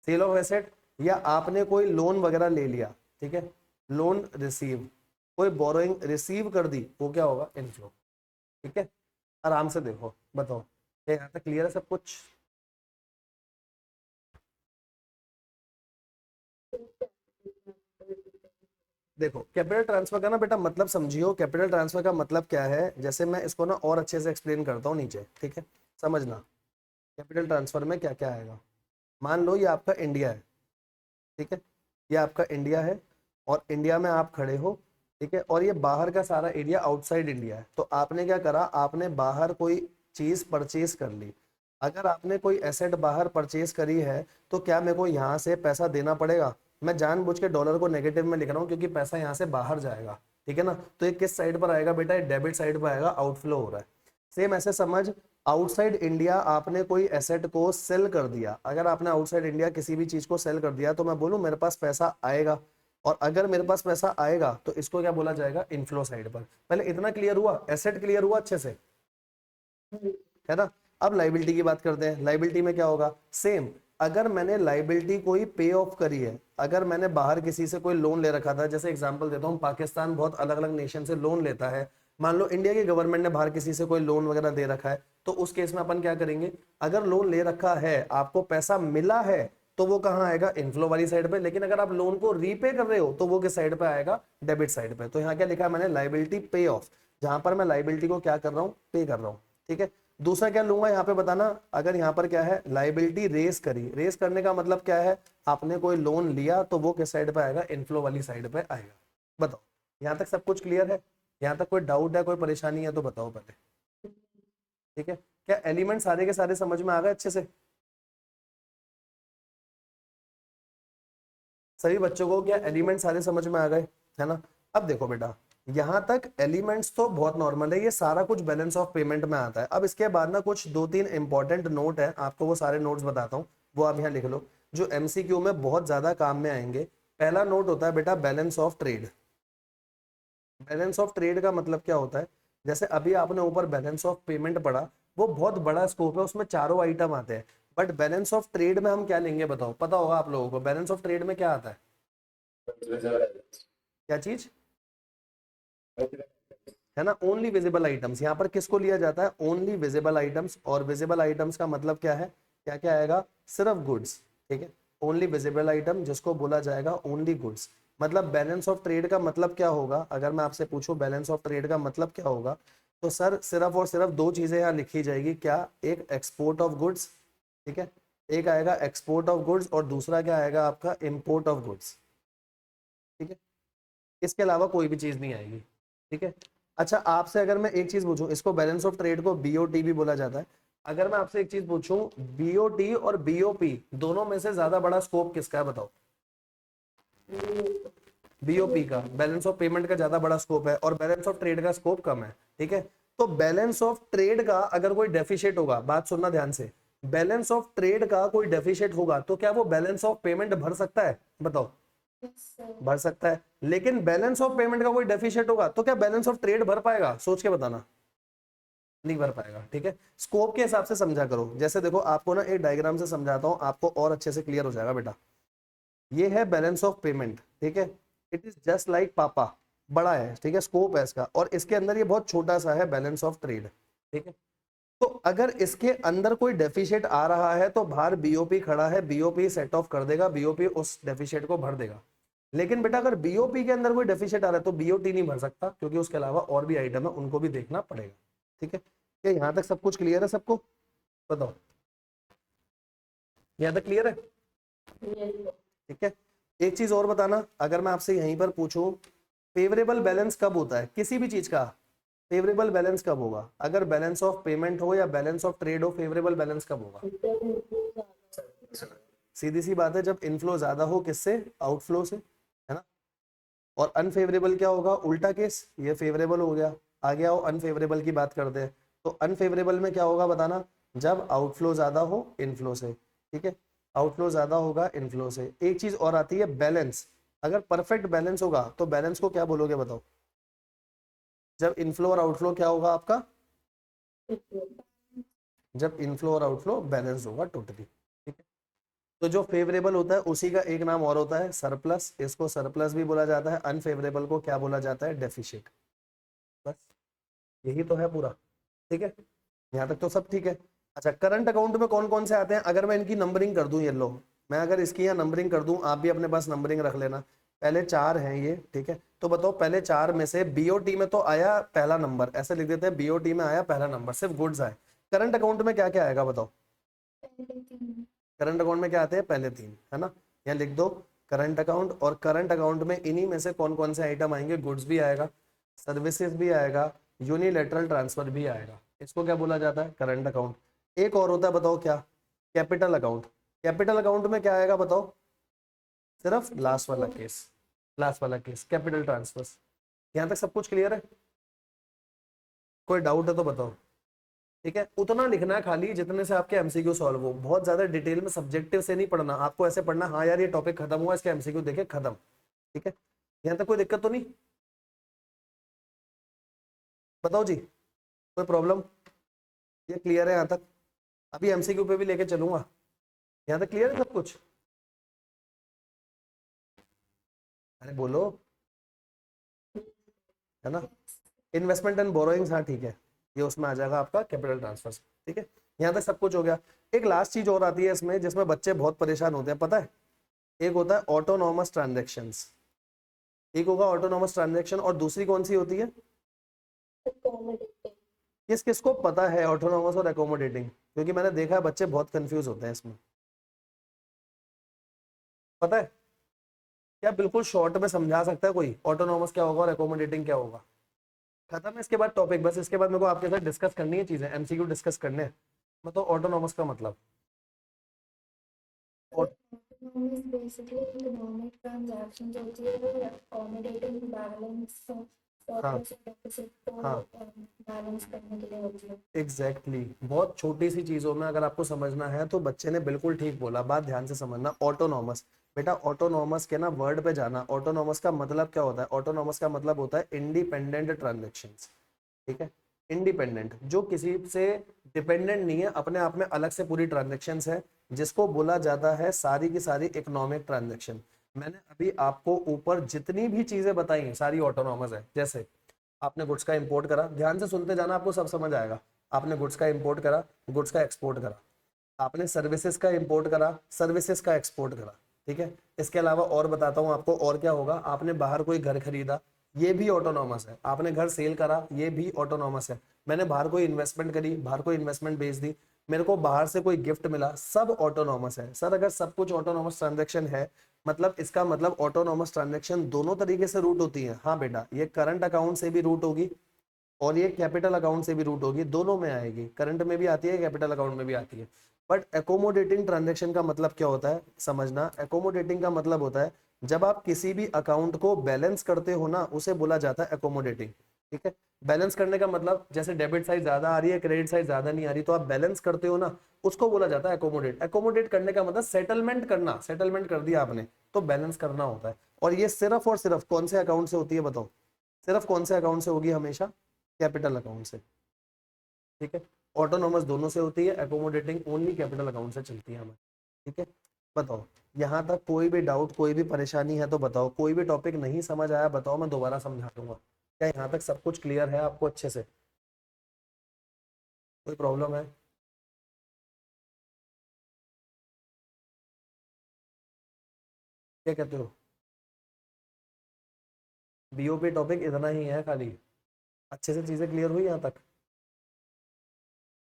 सेल ऑफ एसेट, या आपने कोई लोन वगैरह ले लिया। ठीक है, लोन रिसीव, कोई बोरोइंग रिसीव कर दी, वो क्या होगा, इनफ्लो। ठीक है, आराम से देखो बताओ, क्या यहाँ तक क्लियर है सब कुछ। देखो कैपिटल ट्रांसफर का ना बेटा मतलब समझियो, कैपिटल ट्रांसफर का मतलब क्या है, जैसे मैं इसको ना और अच्छे से एक्सप्लेन करता हूँ नीचे। ठीक है, समझना, कैपिटल ट्रांसफर में क्या क्या आएगा। मान लो ये आपका इंडिया है, ठीक है, ये आपका इंडिया है, और इंडिया में आप खड़े हो। ठीक है, और ये बाहर का सारा एरिया आउटसाइड इंडिया है, तो आपने क्या करा, आपने बाहर कोई चीज परचेज कर ली। अगर आपने कोई एसेट बाहर परचेज करी है, तो क्या मेरे को यहाँ से पैसा देना पड़ेगा। मैं जानबूझ के डॉलर को नेगेटिव में लिख रहा हूँ, क्योंकि पैसा यहाँ से बाहर जाएगा। ठीक है ना, तो ये किस साइड पर आएगा बेटा, ये डेबिट साइड पर आएगा, आउटफ्लो हो रहा है। सेम ऐसे समझ, आउटसाइड इंडिया आपने कोई एसेट को सेल कर दिया, अगर आपने आउटसाइड इंडिया किसी भी चीज को सेल कर दिया, तो मैं बोलूं मेरे पास पैसा आएगा, और अगर मेरे पास पैसा आएगा तो इसको क्या बोला जाएगा, इनफ्लो साइड पर। पहले इतना क्लियर हुआ, एसेट क्लियर हुआ अच्छे से, है ना। अब लाइबिलिटी की बात करते हैं, लाइबिलिटी में क्या होगा, सेम, अगर मैंने लाइबिलिटी कोई पे ऑफ करी है, अगर मैंने बाहर किसी से कोई लोन ले रखा था, जैसे एग्जांपल देता हूँ, पाकिस्तान बहुत अलग अलग नेशन से लोन लेता है, मान लो इंडिया की गवर्नमेंट ने बाहर किसी से कोई लोन वगैरह दे रखा है, तो उस केस में अपन क्या करेंगे, अगर लोन ले रखा है, आपको पैसा मिला है, तो वो कहाँ आएगा, इनफ्लो वाली साइड पे। लेकिन अगर आप लोन को रीपे कर रहे हो, तो वो किस साइड पे आएगा, डेबिट साइड पे। तो यहाँ क्या लिखा है मैंने, लाइबिलिटी पे ऑफ, जहां पर मैं लाइबिलिटी को क्या कर रहा हूँ, पे कर रहा हूँ। ठीक है, दूसरा क्या लूंगा यहाँ पे बताना, अगर यहाँ पर क्या है, लाइबिलिटी रेस करी, रेस करने का मतलब क्या है, आपने कोई लोन लिया, तो वो किस साइड पे आएगा, इनफ्लो वाली साइड पे आएगा। बताओ, यहाँ तक सब कुछ क्लियर है, यहाँ तक कोई डाउट है, कोई परेशानी है तो बताओ पहले। ठीक है, क्या एलिमेंट सारे के सारे समझ में आ गए अच्छे से, सभी बच्चों को क्या एलिमेंट सारे समझ में आ गए, है ना। अब देखो बेटा, यहाँ तक एलिमेंट्स तो बहुत नॉर्मल है, ये सारा कुछ बैलेंस ऑफ पेमेंट में आता है। अब इसके बाद ना कुछ दो तीन इंपॉर्टेंट नोट है, आपको वो सारे नोट्स बताता हूँ, वो आप यहाँ लिख लो, जो एमसीक्यू में बहुत ज्यादा काम में आएंगे। पहला नोट होता है बेटा balance of trade. Balance of trade का मतलब क्या होता है, जैसे अभी आपने ऊपर बैलेंस ऑफ पेमेंट पढ़ा, वो बहुत बड़ा स्कोप है, उसमें चारों आइटम आते हैं, बट बैलेंस ऑफ ट्रेड में हम क्या लेंगे बताओ, पता होगा आप लोगों को बैलेंस ऑफ ट्रेड में क्या आता है, क्या चीज है ना, ओनली विजिबल आइटम्स। यहाँ पर किसको लिया जाता है, ओनली विजिबल आइटम्स। और विजिबल आइटम्स का मतलब क्या है, क्या क्या आएगा, सिर्फ गुड्स, ठीक है। ओनली विजिबल आइटम जिसको बोला जाएगा ओनली गुड्स। मतलब बैलेंस ऑफ ट्रेड का मतलब क्या होगा, अगर मैं आपसे पूछूं बैलेंस ऑफ ट्रेड का मतलब क्या होगा, तो सर सिर्फ और सिर्फ दो चीजें यहाँ लिखी जाएगी, क्या, एक एक्सपोर्ट ऑफ गुड्स, ठीक है, एक आएगा एक्सपोर्ट ऑफ गुड्स और दूसरा क्या आएगा आपका इम्पोर्ट ऑफ गुड्स, ठीक है। इसके अलावा कोई भी चीज नहीं आएगी, ठीक है। अच्छा आपसे अगर मैं एक चीज पूछूं, इसको बैलेंस ऑफ ट्रेड को बीओटी भी बोला जाता है, अगर मैं आपसे एक चीज पूछूं, बीओटी और बीओपी दोनों में से ज्यादा बड़ा स्कोप किसका है बताओ, बीओपी का, बैलेंस ऑफ पेमेंट का ज्यादा बड़ा स्कोप है और बैलेंस ऑफ ट्रेड का स्कोप कम है, ठीक है। तो बैलेंस ऑफ ट्रेड का अगर कोई डेफिशिट होगा, बात सुनना ध्यान से, बैलेंस ऑफ ट्रेड का कोई डेफिशिट होगा तो क्या वो बैलेंस ऑफ पेमेंट भर सकता है बताओ, भर सकता है। लेकिन बैलेंस ऑफ पेमेंट का कोई डेफिशिट होगा तो क्या बैलेंस ऑफ ट्रेड भर पाएगा, सोच के बताना, नहीं भर पाएगा, ठीक है। स्कोप के हिसाब से समझा करो, जैसे देखो आपको ना एक डायग्राम से समझाता हूं, आपको और अच्छे से क्लियर हो जाएगा बेटा। ये है बैलेंस ऑफ पेमेंट, ठीक है, इट इज जस्ट लाइक पापा, बड़ा है, ठीक है, स्कोप है इसका, और इसके अंदर ये बहुत छोटा सा है बैलेंस ऑफ ट्रेड, ठीक है। तो अगर इसके अंदर कोई डेफिशिट आ रहा है तो बाहर बीओपी खड़ा है, बीओपी सेट ऑफ कर देगा, बीओपी उस डेफिशिट को भर देगा। लेकिन बेटा अगर बीओपी के अंदर कोई डेफिशिट आ रहा है तो बीओटी नहीं भर सकता, क्योंकि उसके अलावा और भी आइटम है, उनको भी देखना पड़ेगा, ठीक है। क्या यहाँ तक सब कुछ क्लियर है सबको, बताओ, यहाँ तक क्लियर है, ठीक है। एक चीज और बताना, अगर मैं आपसे यहीं पर पूछूं फेवरेबल बैलेंस कब होता है किसी भी चीज का, फेवरेबल बैलेंस कब होगा, अगर बैलेंस ऑफ पेमेंट हो या बैलेंस ऑफ ट्रेड हो, फेवरेबल बैलेंस कब होगा, सीधी सी बात है, जब इनफ्लो ज्यादा हो किससे, आउटफ्लो से, है ना। और अनफेवरेबल क्या होगा, उल्टा केस, ये फेवरेबल हो गया, आगे आओ अनफेवरेबल की बात करते हैं। तो अनफेवरेबल में क्या होगा बताना, जब आउटफ्लो ज्यादा हो इनफ्लो से, ठीक है, आउटफ्लो ज्यादा होगा इनफ्लो से। एक चीज और आती है बैलेंस, अगर परफेक्ट बैलेंस होगा तो बैलेंस को क्या बोलोगे बताओ, जब इनफ्लो और आउटफ्लो क्या होगा आपका, जब इनफ्लो और आउटफ्लो बैलेंस होगा टोटली, ठीक है। तो जो फेवरेबल होता है उसी का एक नाम और होता है सरप्लस, इसको सरप्लस भी बोला जाता है, अनफेवरेबल को क्या बोला जाता है, डेफिशिट। बस यही तो है पूरा, ठीक है, यहाँ तक तो सब ठीक है। अच्छा करंट अकाउंट में कौन कौन से आते हैं, अगर मैं इनकी नंबरिंग कर दूं, ये लो, मैं अगर इसकी यहाँ नंबरिंग कर दूं, आप भी अपने पास नंबरिंग रख लेना, पहले चार हैं ये, ठीक है। तो बताओ पहले चार में से बीओटी में तो आया पहला नंबर, ऐसे लिख देते हैं, बीओटी में आया पहला नंबर, सिर्फ गुड्स आए। करंट अकाउंट में क्या क्या आएगा बताओ, करंट अकाउंट में क्या आते हैं, पहले तीन, है ना, यहाँ लिख दो करंट अकाउंट। और करंट अकाउंट में इन्हीं में से कौन कौन से आइटम आएंगे, गुड्स भी आएगा, सर्विसेज भी आएगा, यूनिलेटरल ट्रांसफर भी आएगा, इसको क्या बोला जाता है, करंट अकाउंट। एक और होता है बताओ क्या, कैपिटल अकाउंट। कैपिटल अकाउंट में क्या आएगा बताओ, सिर्फ लास्ट वाला केस, लास्ट वाला केस कैपिटल ट्रांसफर्स। यहाँ तक सब कुछ क्लियर है, कोई डाउट है तो बताओ, ठीक है। उतना लिखना है खाली जितने से आपके एमसीक्यू सॉल्व हो, बहुत ज्यादा डिटेल में सब्जेक्टिव से नहीं पढ़ना आपको, ऐसे पढ़ना हाँ यार ये टॉपिक खत्म हुआ, इसके एमसीक्यू देखे खत्म, ठीक है। यहाँ तक कोई दिक्कत तो नहीं, बताओ जी, कोई प्रॉब्लम, ये क्लियर है यहाँ तक, अभी एमसीक्यू पे भी लेके चलूंगा, यहाँ तक क्लियर है सब कुछ, अरे बोलो, है ना। इन्वेस्टमेंट एंड बोरोइंग्स, हाँ ठीक है, ये उसमें आ जाएगा आपका कैपिटल ट्रांसफर, ठीक है। यहाँ तक सब कुछ हो गया। एक लास्ट चीज और आती है इसमें जिसमें बच्चे बहुत परेशान होते हैं, पता है, एक होता है ऑटोनॉमस ट्रांजेक्शन्स, एक होगा ऑटोनॉमस ट्रांजेक्शन और दूसरी कौन सी होती है, किस किस को पता है ऑटोनॉमस और एकोमोडेटिंग, क्योंकि मैंने देखा है बच्चे बहुत कंफ्यूज होते हैं इसमें, पता है क्या, बिल्कुल शॉर्ट में समझा सकता है कोई ऑटोनॉमस क्या होगा और एकोमोडेटिंग क्या होगा, खत्म है इसके बाद टॉपिक, बस इसके बाद मेरे को आपके साथ डिस्कस करनी है चीजें, एमसीक्यू डिस्कस करने हैं। मतलब ऑटोनॉमस का मतलब Autonomous basically economic transactions होती है, accommodating balance हाँ surplus और deficit को हाँ बैलेंस करने के लिए होती है। एग्जैक्टली बहुत छोटी सी चीजों में अगर आपको समझना है तो बच्चे ने बिल्कुल ठीक बोला, बात ध्यान से समझना, ऑटोनॉमस बेटा ऑटोनॉमस के ना वर्ड पे जाना, ऑटोनॉमस का मतलब क्या होता है? ऑटोनॉमस का मतलब होता है इंडिपेंडेंट ट्रांजेक्शन्स, ठीक है, इंडिपेंडेंट, जो किसी से डिपेंडेंट नहीं है, अपने आप में अलग से पूरी ट्रांजेक्शन्स है, जिसको बोला जाता है सारी की सारी इकोनॉमिक ट्रांजेक्शन। मैंने अभी आपको ऊपर जितनी भी चीजें बताई हैं सारी ऑटोनॉमस है। जैसे आपने गुड्स का इंपोर्ट करा, ध्यान से सुनते जाना, आपको सब समझ आएगा। आपने गुड्स का इंपोर्ट करा, गुड्स का एक्सपोर्ट करा, आपने सर्विसेज का इंपोर्ट करा, सर्विसेज का एक्सपोर्ट करा, ठीक है। इसके अलावा और बताता हूँ आपको और क्या होगा। आपने बाहर कोई घर खरीदा, ये भी ऑटोनॉमस है। आपने घर सेल करा, ये भी ऑटोनॉमस है। मैंने बाहर कोई इन्वेस्टमेंट करी, बाहर कोई इन्वेस्टमेंट बेच दी, मेरे को बाहर से कोई गिफ्ट मिला, सब ऑटोनॉमस है। सर अगर सब कुछ ऑटोनॉमस ट्रांजेक्शन है, मतलब इसका मतलब ऑटोनॉमस ट्रांजेक्शन दोनों तरीके से रूट होती है। हाँ बेटा, ये करंट अकाउंट से भी रूट होगी और ये कैपिटल अकाउंट से भी रूट होगी, दोनों में आएगी। करंट में भी आती है, कैपिटल अकाउंट में भी आती है। बट एकोमोडेटिंग ट्रांजेक्शन का मतलब क्या होता है, समझना। एकोमोडेटिंग का मतलब होता है जब आप किसी भी अकाउंट को बैलेंस करते हो ना, उसे बोला जाता है एकोमोडेटिंग, ठीक है। बैलेंस करने का मतलब जैसे डेबिट साइड ज्यादा आ रही है, क्रेडिट साइड ज्यादा नहीं आ रही, तो आप बैलेंस करते हो ना, उसको बोला जाता है एकोमोडेट। एकोमोडेट करने का मतलब सेटलमेंट करना, सेटलमेंट कर दिया आपने तो बैलेंस करना होता है। और ये सिर्फ और सिर्फ कौन से अकाउंट से होती है बताओ? सिर्फ कौन से अकाउंट से होगी? हमेशा कैपिटल अकाउंट से, ठीक है। ऑटोनॉमस दोनों से होती है, एकोमोडेटिंग ओनली कैपिटल अकाउंट से चलती है हमारी, ठीक है। बताओ यहाँ तक कोई भी डाउट, कोई भी परेशानी है तो बताओ। कोई भी टॉपिक नहीं समझ आया बताओ, मैं दोबारा समझा दूंगा। क्या यहाँ तक सब कुछ क्लियर है आपको अच्छे से? कोई प्रॉब्लम है? क्या कहते हो? बीओपी टॉपिक इतना ही है खाली? अच्छे से चीजें क्लियर हुई यहाँ तक?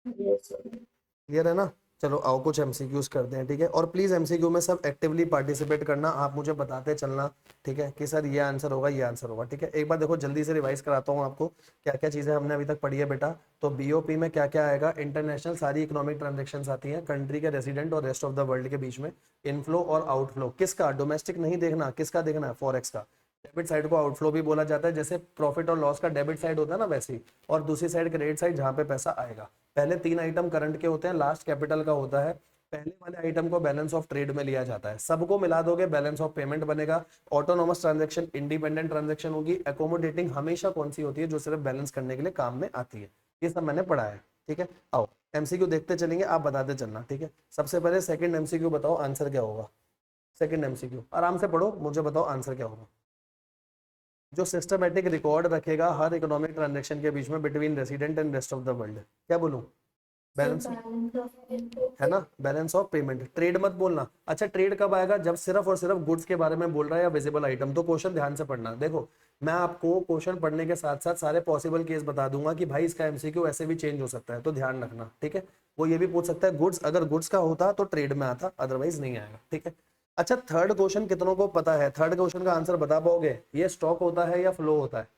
Yes, sir. क्लियर है ना? चलो आओ कुछ एमसीक्यूज करते हैं, ठीक है। और प्लीज एमसीक्यू में सब एक्टिवली पार्टिसिपेट करना, आप मुझे बताते चलना, ठीक है, कि सर ये आंसर होगा, ये आंसर होगा, ठीक है। एक बार देखो जल्दी से रिवाइज कराता हूँ आपको क्या क्या चीजें हमने अभी तक पढ़ी है बेटा। तो बीओपी में क्या क्या आएगा? इंटरनेशनल सारी इकोनॉमिक ट्रांजेक्शन्स आती हैं, कंट्री के रेसिडेंट और रेस्ट ऑफ द वर्ल्ड के बीच में। इनफ्लो और आउटफ्लो किसका? डोमेस्टिक नहीं देखना, किसका देखना है? फॉरेक्स का। डेबिट साइड को आउटफ्लो भी बोला जाता है, जैसे प्रॉफिट और लॉस का डेबिट साइड होता है ना वैसे ही। और दूसरी साइड क्रेडिट साइड, जहाँ पे पैसा आएगा। पहले तीन आइटम करंट के होते हैं, लास्ट कैपिटल का होता है। पहले वाले आइटम को बैलेंस ऑफ ट्रेड में लिया जाता है, सबको मिला दोगे बैलेंस ऑफ पेमेंट बनेगा। ऑटोनॉमस ट्रांजैक्शन इंडिपेंडेंट ट्रांजैक्शन होगी। एकोमोडेटिंग हमेशा कौन सी होती है? जो सिर्फ बैलेंस करने के लिए काम में आती है। ये सब मैंने पढ़ा है, ठीक है। आओ एमसीक्यू देखते चलेंगे, आप बताते चलना, ठीक है। सबसे पहले सेकंड एमसीक्यू बताओ आंसर क्या होगा? सेकंड एमसीक्यू आराम से पढ़ो, मुझे बताओ आंसर क्या होगा। जो सिस्टमेटिक रिकॉर्ड रखेगा हर इकोनॉमिक ट्रांजैक्शन के बीच में between resident and rest of the world. क्या बोलूं? So balance balance of input है ना, बैलेंस ऑफ पेमेंट। ट्रेड मत बोलना। अच्छा ट्रेड कब आएगा? जब सिर्फ और सिर्फ गुड्स के बारे में बोल रहा है या विजिबल आइटम। तो क्वेश्चन ध्यान से पढ़ना। देखो मैं आपको क्वेश्चन पढ़ने के साथ साथ सारे पॉसिबल केस बता दूंगा कि भाई इसका एमसीक्यू ऐसे भी चेंज हो सकता है, तो ध्यान रखना, ठीक है। वो ये भी पूछ सकता है गुड्स, अगर गुड्स का होता तो ट्रेड में आता, अदरवाइज नहीं आएगा, ठीक है। अच्छा थर्ड क्वेश्चन कितनों को पता है? थर्ड क्वेश्चन का आंसर बता पाओगे? ये स्टॉक होता है या फ्लो होता है?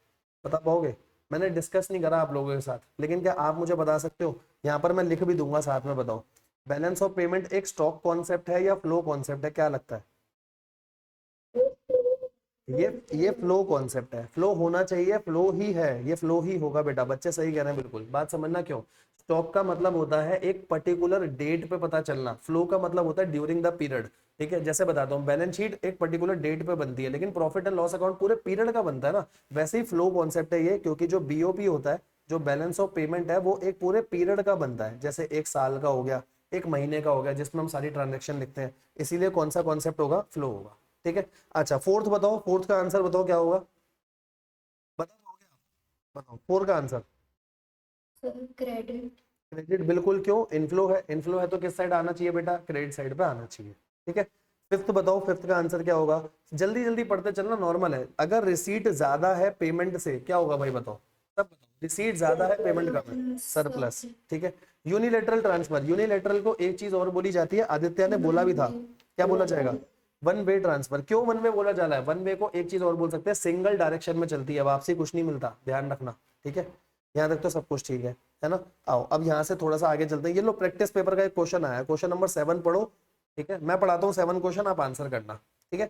बता पाओगे? मैंने डिस्कस नहीं करा आप लोगों के साथ, लेकिन क्या आप मुझे बता सकते हो? यहाँ पर मैं लिख भी दूंगा साथ में, बताओ बैलेंस ऑफ पेमेंट एक स्टॉक कॉन्सेप्ट है या फ्लो कॉन्सेप्ट है? क्या लगता है? ये फ्लो कॉन्सेप्ट है, फ्लो होना चाहिए, फ्लो ही है, ये फ्लो ही होगा बेटा। बच्चे सही कह रहे हैं बिल्कुल, बात समझना क्यों। स्टॉक का मतलब होता है एक पर्टिकुलर डेट पे पता चलना, फ्लो का मतलब होता है ड्यूरिंग द पीरियड, ठीक है। जैसे बताता हूँ, बैलेंस शीट एक पर्टिकुलर डेट पे बनती है, लेकिन प्रॉफिट एंड लॉस अकाउंट पूरे पीरियड का बनता है ना। वैसे ही फ्लो कॉन्सेप्ट है ये, क्योंकि जो बीओपी होता है, जो बैलेंस ऑफ पेमेंट है, वो एक पूरे पीरियड का बनता है। जैसे एक साल का हो गया, एक महीने का हो गया, जिसमें हम सारी ट्रांजेक्शन लिखते हैं, इसीलिए कौन सा कॉन्सेप्ट होगा? फ्लो होगा, ठीक है। अच्छा फोर्थ बताओ, फोर्थ का आंसर बताओ क्या होगा? बता पाओगे आप? बताओ फोर्थ का आंसर। so credit क्रेडिट, बिल्कुल। क्यों? इनफ्लो है, इनफ्लो है तो किस साइड आना चाहिए बेटा? क्रेडिट साइड पे आना चाहिए, ठीक है। फिफ्थ बताओ, फिफ्थ का आंसर क्या होगा? जल्दी जल्दी पढ़ते चलना, नॉर्मल है। अगर रिसीट ज्यादा है पेमेंट से, क्या होगा भाई बताओ? सब बताओ। रिसीट ज्यादा है पेमेंट कम है, सरप्लस, ठीक है। यूनिलेटरल ट्रांसफर, यूनिलेटरल को एक चीज और बोली जाती है, आदित्य ने बोला भी था, क्या बोला जाएगा? One way transfer. क्यों वन वे बोला जा रहा है? वन वे को एक चीज और बोल सकते हैं, सिंगल डायरेक्शन में चलती है, वापसी कुछ नहीं मिलता, ध्यान रखना, ठीक है। यहाँ तक तो सब कुछ ठीक है ना। आओ अब यहाँ से थोड़ा सा आगे चलते हैं। ये लो प्रैक्टिस पेपर का एक क्वेश्चन आया है, क्वेश्चन नंबर 7 पढ़ो, ठीक है। मैं पढ़ाता हूँ 7 क्वेश्चन, आप आंसर करना, ठीक है।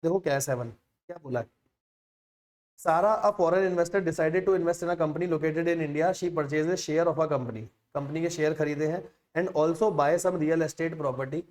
देखो क्या है 7, क्या बोला है? Sarah, a foreign investor, decided to invest in a company located in India. She purchased a share of a company. Company के शेयर खरीदे हैं, and also buy some real estate property,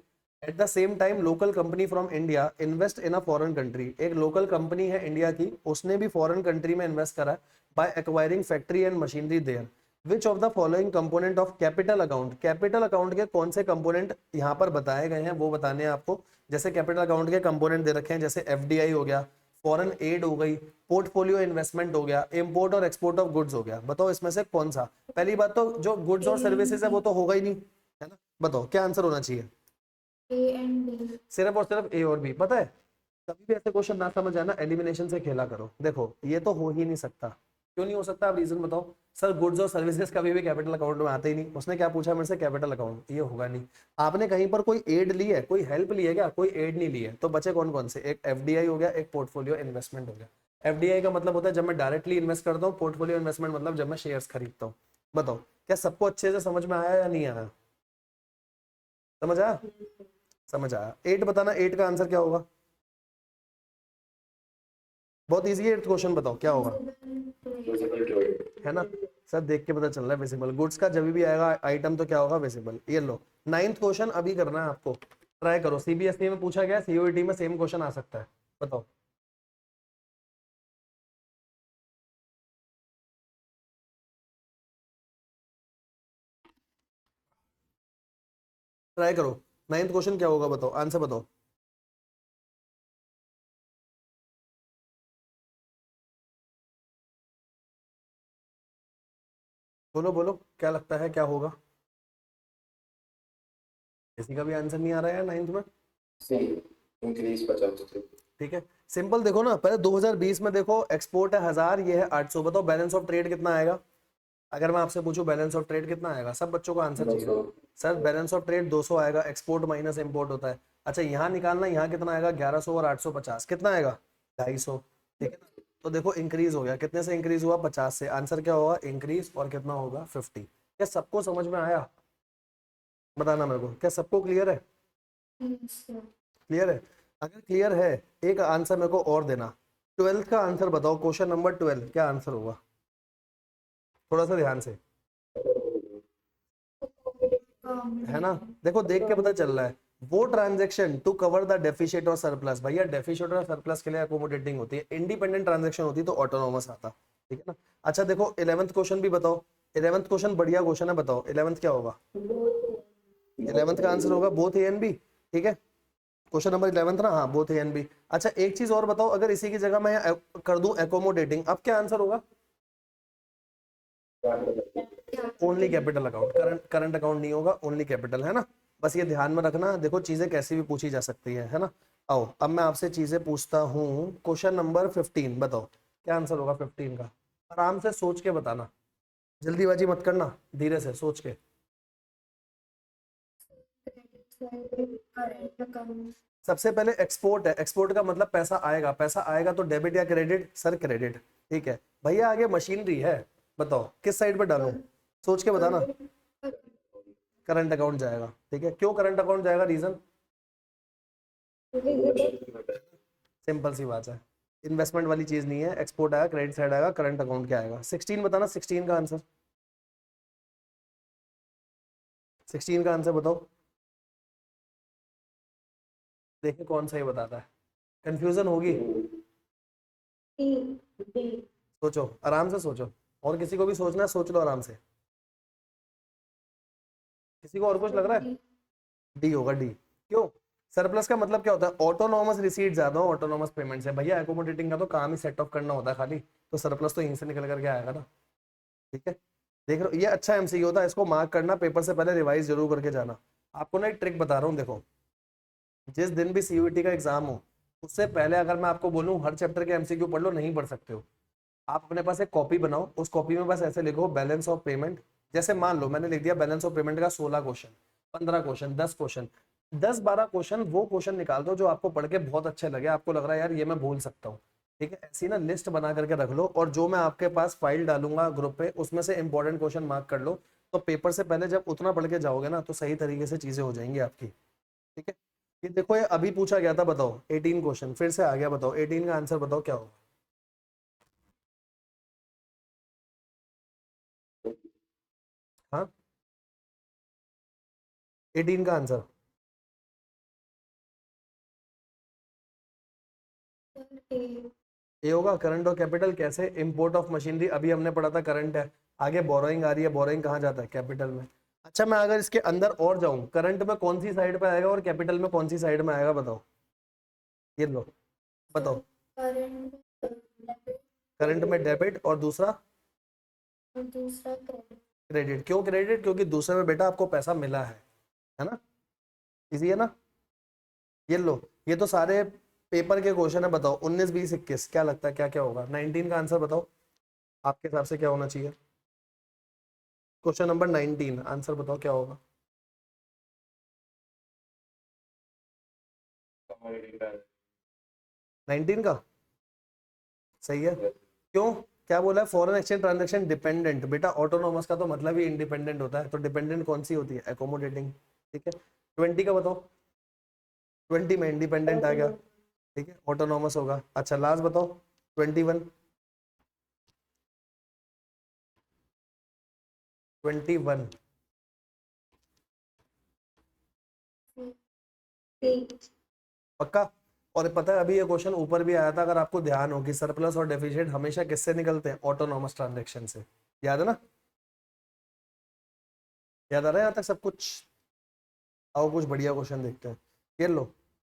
at the same time local company from India invest in a foreign country, एक लोकल कंपनी है इंडिया की, उसने भी फॉरेन कंट्री में इन्वेस्ट करा है by acquiring factory and machinery there. Which of the following component of capital account, capital account के कौन से कंपोनेंट यहाँ पर बताए गए हैं वो बताने हैं आपको। जैसे कैपिटल अकाउंट के कंपोनेंट दे रखे हैं, जैसे एफडीआई हो गया, फॉरेन एड हो गई, पोर्टफोलियो इन्वेस्टमेंट हो गया, इंपोर्ट और एक्सपोर्ट ऑफ गुड्स हो गया। बताओ इसमें से कौन सा। पहली बात तो जो गुड्स और सर्विसेज है वो तो होगा ही नहीं, है ना। बताओ क्या आंसर होना चाहिए। A and B. सिर्फ और सिर्फ ए और बी। पता है कभी भी ऐसे क्वेश्चन ना समझ आना, एलिमिनेशन से खेला करो। देखो ये तो हो ही नहीं सकता। क्यों नहीं हो सकता, आप रीजन बताओ। सर गुड्स और सर्विसेज कभी भी कैपिटल अकाउंट में आते ही नहीं। उसने क्या पूछा मेरे से, कैपिटल अकाउंट, ये होगा नहीं। आपने कहीं पर कोई एड ली है, कोई हेल्प ली है क्या, कोई एड नहीं ली है। तो बचे कौन कौन से, एक एफडीआई हो गया, एक पोर्टफोलियो इन्वेस्टमेंट हो गया। एफडीआई का मतलब होता है जब मैं डायरेक्टली इन्वेस्ट करता हूँ, पोर्टफोलियो इन्वेस्टमेंट मतलब जब मैं शेयर्स खरीदता हूँ। बताओ क्या सबको अच्छे से समझ में आया या नहीं आया। समझ आया, समझ आया। 8 बताना, 8 का आंसर क्या होगा। बहुत इजी है क्वेश्चन, बताओ क्या होगा। है ना, सर देख के पता चल रहा है विजिबल। गुड्स का जब भी आएगा आइटम तो क्या होगा, विजिबल। ये लो 9th क्वेश्चन अभी करना है आपको, ट्राई करो। सीबीएसई में पूछा गया, सीओईटी में सेम क्वेश्चन आ सकता है। बताओ ट्राई करो। 9th क्वेश्चन क्या होगा, बताओ आंसर बताओ। बोलो बोलो क्या लगता है क्या होगा। किसी का भी आंसर नहीं आ रहा है 9th में। सी इंक्रीज 50 थे। ठीक है, सिंपल देखो ना, पहले 2020 में देखो, एक्सपोर्ट है 1000, ये है 800। बताओ बैलेंस ऑफ ट्रेड कितना आएगा। अगर मैं आपसे पूछूं बैलेंस ऑफ ट्रेड कितना आएगा, सब बच्चों को आंसर चाहिए। 200। सर बैलेंस ऑफ ट्रेड 200 आएगा, एक्सपोर्ट माइनस इंपोर्ट होता है। अच्छा यहाँ निकालना, यहाँ कितना आएगा, 1100 और 850 कितना आएगा, 250। ठीक है ना। तो देखो इंक्रीज हो गया, कितने से इंक्रीज हुआ, 50 से। आंसर क्या होगा, इंक्रीज और कितना होगा, 50। क्या सबको समझ में आया, बताना मेरे को, क्या सबको क्लियर है। Yes, sir. क्लियर है, अगर क्लियर है एक आंसर मेरे को और देना। 12th का आंसर बताओ, क्वेश्चन नंबर 12 क्या आंसर होगा, थोड़ा सा ध्यान से। है ना, देखो देख के पता चल रहा है। वो transaction to cover the deficit और सरप्लस, भैया डेफिशिट और सरप्लस के लिए अकोमोडेटिंग होती है, इंडिपेंडेंट ट्रांजैक्शन होती है तो ऑटोनोमस आता। ठीक है ना। अच्छा देखो 11th क्वेश्चन भी बताओ। 11th क्वेश्चन बढ़िया क्वेश्चन है, बताओ 11th क्या होगा। 11th का आंसर होगा बोथ ए एंड बी। ठीक है, क्वेश्चन नंबर 11th ना, हाँ बोथ ए एंड बी। अच्छा एक चीज और बताओ, अगर इसी की जगह मैं कर दूं एकोमोडेटिंग, अब क्या आंसर होगा। Only capital account, current account नहीं होगा, ओनली कैपिटल, है ना। बस ये ध्यान में रखना, देखो चीजें कैसी भी पूछी जा सकती है ना। आओ अब मैं आपसे चीजें पूछता हूँ। क्वेश्चन नंबर 15 बताओ क्या आंसर होगा 15 का। आराम से सोच के बताना, जल्दीबाजी मत करना, धीरे से सोच के। Credit side, current account. सबसे पहले एक्सपोर्ट है, एक्सपोर्ट का मतलब पैसा आएगा, पैसा आएगा तो डेबिट या क्रेडिट, सर क्रेडिट। ठीक है भैया, आगे मशीनरी है, बताओ किस साइड पे डालूं, सोच के बताना। करंट अकाउंट जाएगा। ठीक है, क्यों करंट अकाउंट जाएगा, रीजन सिंपल सी बात है, इन्वेस्टमेंट वाली चीज नहीं है। एक्सपोर्ट आएगा, क्रेडिट साइड आएगा, करंट अकाउंट क्या आएगा। 16 बताना, 16 का आंसर, 16 का आंसर बताओ। देखिए कौन सही बताता है, कंफ्यूजन होगी। D. D. सोचो आराम से सोचो, और किसी को भी सोचना है सोच लो आराम से। किसी को और कुछ लग रहा है, D. डी होगा, डी। क्यों, सरप्लस का मतलब क्या होता है, ऑटोनॉमस रिसीट ज्यादा हो, ऑटोनॉमस पेमेंट्स है। भैया एकोमोडेटिंग का तो काम ही सेट ऑफ करना होता है खाली, तो सरप्लस तो यहीं से निकल करके आएगा ना। ठीक है, देख रहे हो ये अच्छा एमसीक्यू होता है, इसको मार्क करना, पेपर से पहले रिवाइज जरूर करके जाना। आपको ना एक ट्रिक बता रहा हूँ, देखो जिस दिन भी सीयूईटी का एग्जाम हो, उससे पहले अगर मैं आपको बोलूँ हर चैप्टर के एमसीक्यू पढ़ लो, नहीं पढ़ सकते हो। आप अपने पास एक कॉपी बनाओ, उस कॉपी में बस ऐसे लिखो बैलेंस ऑफ पेमेंट। जैसे मान लो मैंने लिख दिया बैलेंस ऑफ पेमेंट का 16 क्वेश्चन, 15 क्वेश्चन, 10 क्वेश्चन, 10-12 क्वेश्चन वो क्वेश्चन निकाल दो जो आपको पढ़ के बहुत अच्छे लगे, आपको लग रहा है यार ये मैं भूल सकता हूँ। ठीक है, ऐसी ना लिस्ट बना करके रख लो, और जो मैं आपके पास फाइल डालूंगा ग्रुप पे उसमें से इंपॉर्टेंट क्वेश्चन मार्क कर लो। तो पेपर से पहले जब उतना पढ़ के जाओगे ना तो सही तरीके से चीजें हो जाएंगी आपकी। ठीक है, ये देखो ये अभी पूछा गया था, बताओ 18 क्वेश्चन फिर से आ गया, बताओ 18 का आंसर बताओ क्या होगा। हाँ 18 का आंसर A. ये होगा करंट और कैपिटल कैसे, इंपोर्ट ऑफ मशीनरी अभी हमने पढ़ा था करंट है, आगे बोरोइंग आ रही है, बोरोइंग कहाँ जाता है कैपिटल में। अच्छा मैं अगर इसके अंदर और जाऊं, करंट में कौन सी साइड पे आएगा और कैपिटल में कौन सी साइड में आएगा बताओ, ये लो बताओ। करंट डेबिट करंट में डेबिट और दूसरा और दूसरा क्रेडिट। क्रेडिट। क्यों क्रेडिट, क्योंकि दूसरे में बेटा आपको पैसा मिला है ना, इजी है ना। ये लो, ये तो सारे पेपर के क्वेश्चन है, बताओ 19 20 21 क्या लगता है क्या क्या होगा, 19 का आंसर बताओ आपके हिसाब से क्या होना चाहिए। क्वेश्चन नंबर 19 आंसर बताओ क्या होगा। कमोडिटी प्राइस 19 का सही है। क्यों, क्या बोला है, फॉरेन एक्सचेंज ट्रांजैक्शन डिपेंडेंट, बेटा ऑटोनोमस का तो मतलब ही इंडिपेंडेंट होता है, तो डिपेंडेंट कौन सी होती है, एकोमोडेटिंग। ठीक है 20 का बताओ, 20 में इंडिपेंडेंट आ गया, ठीक है ऑटोनोमस होगा। अच्छा लास्ट बताओ 21, 21 C. पक्का। और पता है अभी ये क्वेश्चन ऊपर भी आया था, अगर आपको ध्यान हो कि सरप्लस और डेफिसिट हमेशा किससे निकलते हैं, ऑटोनोमस ट्रांजैक्शन से, याद है ना, याद आ रहा है यहाँ तक सब कुछ। आओ कुछ बढ़िया क्वेश्चन देखते हैं। ये लो,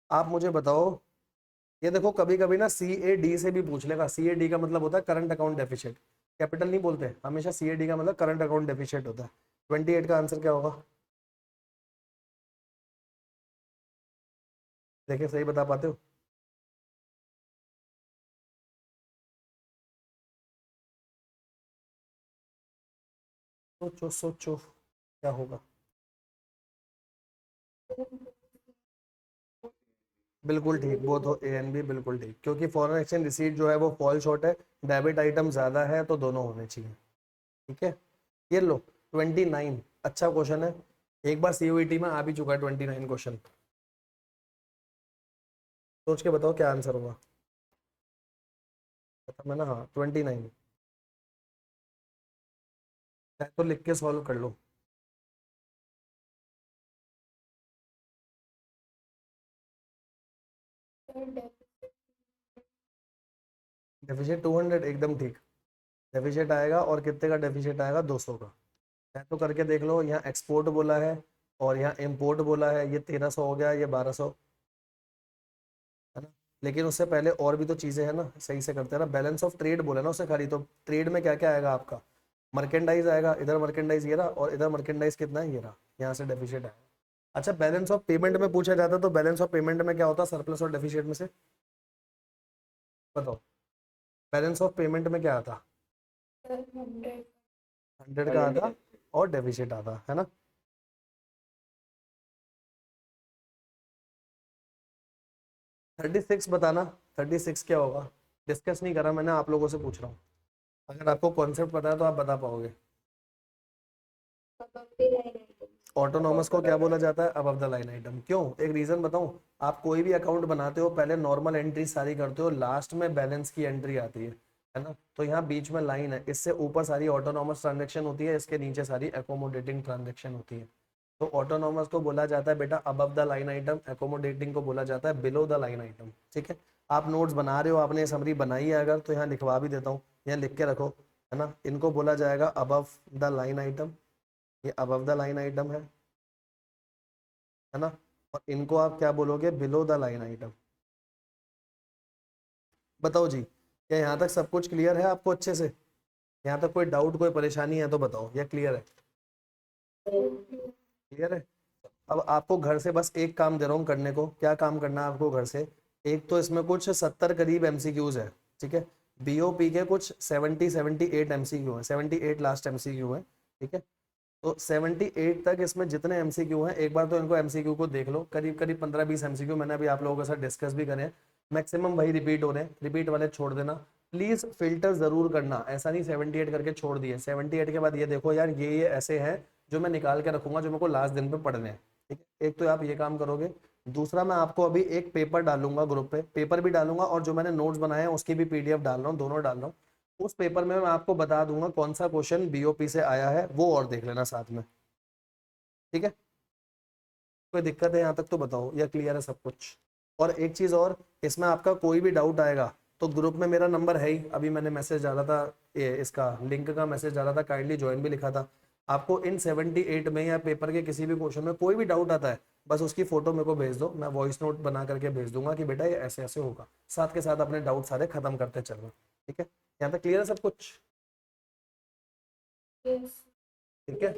आप मुझे बताओ, ये देखो कभी कभी ना CAD से भी पूछ लेगा, CAD का मतलब होता है करंट अकाउंट डेफिसिट, कैपिटल नहीं बोलते हमेशा, CAD का मतलब करंट अकाउंट डेफिसिट होता है। 28 का आंसर क्या होगा, देखिए सही बता पाते हो। सोचो सोचो क्या होगा, बिल्कुल ठीक, वो तो A and B बिल्कुल ठीक, क्योंकि फॉरेन एक्सचेंज रिसीट जो है वो फॉल शॉर्ट है, डेबिट आइटम ज्यादा है तो दोनों होने चाहिए। ठीक है ये लो 29, अच्छा क्वेश्चन है, एक बार COET में आ भी चुका है 29 क्वेश्चन, सोच के बताओ क्या आंसर होगा, पता मैं ना, हाँ 29 है तो लिख के सॉल्व कर लो। डेफिशिट 200 एकदम ठीक, डेफिशिट आएगा, और कितने का डेफिशिट आएगा, 200 का। है तो करके देख लो, यहाँ एक्सपोर्ट बोला है और यहाँ इम्पोर्ट बोला है, ये 1300 हो गया, ये 1200 है ना। लेकिन उससे पहले और भी तो चीजें हैं ना, सही से करते हैं ना, बैलेंस ऑफ ट्रेड बोला ना उससे खाली, तो ट्रेड में क्या क्या आएगा आपका, मर्केंडाइज आएगा, इधर मर्केंडाइज ये रहा, और इधर मर्केंडाइज कितना है ये रहा, यहाँ से डेफिशिट आएगा। अच्छा बैलेंस ऑफ पेमेंट में पूछा जाता तो बैलेंस ऑफ पेमेंट में क्या होता सरप्लस और डेफिशिट में से, बताओ बैलेंस ऑफ पेमेंट में क्या आता, 100 100 का आता और डेफिशिट आता है ना। 36 बताना, 36 क्या होगा, डिस्कस नहीं करा मैंने, आप लोगों से पूछ रहा हूँ, अगर आपको कॉन्सेप्ट पता है तो आप बता पाओगे। ऑटोनॉमस को क्या बोला जाता है, अबव द लाइन आइटम। क्यों, एक रीजन बताऊं, आप कोई भी अकाउंट बनाते हो पहले नॉर्मल एंट्री सारी करते हो, लास्ट में बैलेंस की एंट्री आती है ना, तो यहाँ बीच में लाइन है, इससे ऊपर सारी ऑटोनॉमस ट्रांजेक्शन होती है, इसके नीचे सारी एकोमोडेटिंग ट्रांजेक्शन होती है। तो ऑटोनॉमस को बोला जाता है बेटा above the line item, accommodating को बोला जाता है बिलो द लाइन आइटम। ठीक है, आप नोट्स बना रहे हो, आपने समरी बनाई है अगर, तो यहाँ लिखवा भी देता हूँ, यहाँ लिख के रखो, है ना, इनको बोला जाएगा अबव द लाइन आइटम, ये अबव द लाइन आइटम है ना, और इनको आप क्या बोलोगे, बिलो द लाइन आइटम। बताओ जी, क्या यहाँ तक सब कुछ क्लियर है आपको अच्छे से, यहाँ तक कोई डाउट कोई परेशानी है तो बताओ, या क्लियर है, क्लियर है। अब आपको घर से बस एक काम दे रहा हूँ करने को, क्या काम करना है आपको घर से, एक तो इसमें कुछ 70 करीब MCQs है, ठीक है, BOP के कुछ 78 MCQ है, 78 लास्ट MCQ है, ठीक है, तो 78 तक इसमें जितने MCQ हैं एक बार तो इनको MCQ को देख लो, करीब करीब 15-20 MCQ मैंने अभी आप लोगों के साथ डिस्कस भी करे हैं, मैक्सिमम वही रिपीट हो रहे हैं, रिपीट वाले छोड़ देना, प्लीज फिल्टर जरूर करना, ऐसा नहीं 78 करके छोड़ दिए, 78 के बाद ये देखो यार ये ऐसे हैं जो मैं निकाल के रखूंगा जो मेरे को लास्ट दिन पे पढ़ने हैं, ठीक है, एक तो आप ये काम करोगे। दूसरा मैं आपको अभी एक पेपर डालूंगा ग्रुप पे, पेपर भी डालूंगा और जो मैंने नोट्स बनाए हैं उसकी भी PDF डाल रहा हूँ, दोनों डाल रहा हूँ, उस पेपर में मैं आपको बता दूंगा कौन सा क्वेश्चन BOP से आया है, वो और देख लेना साथ में, ठीक है। कोई दिक्कत है यहाँ तक तो बताओ, या क्लियर है सब कुछ। और एक चीज और, इसमें आपका कोई भी डाउट आएगा तो ग्रुप में मेरा नंबर है ही, अभी मैंने मैसेज डाला था, ये इसका लिंक का मैसेज डाला था, काइंडली ज्वाइन भी लिखा था। आपको इन 78 में या पेपर के किसी भी क्वेश्चन में कोई भी डाउट आता है, बस उसकी फोटो मेरे को भेज दो, मैं वॉइस नोट बना करके भेज दूंगा कि बेटा ये ऐसे ऐसे होगा, साथ के साथ अपने डाउट सारे खत्म करते चलना। ठीक है, यहाँ तक क्लियर है सब कुछ? yes, ठीक है,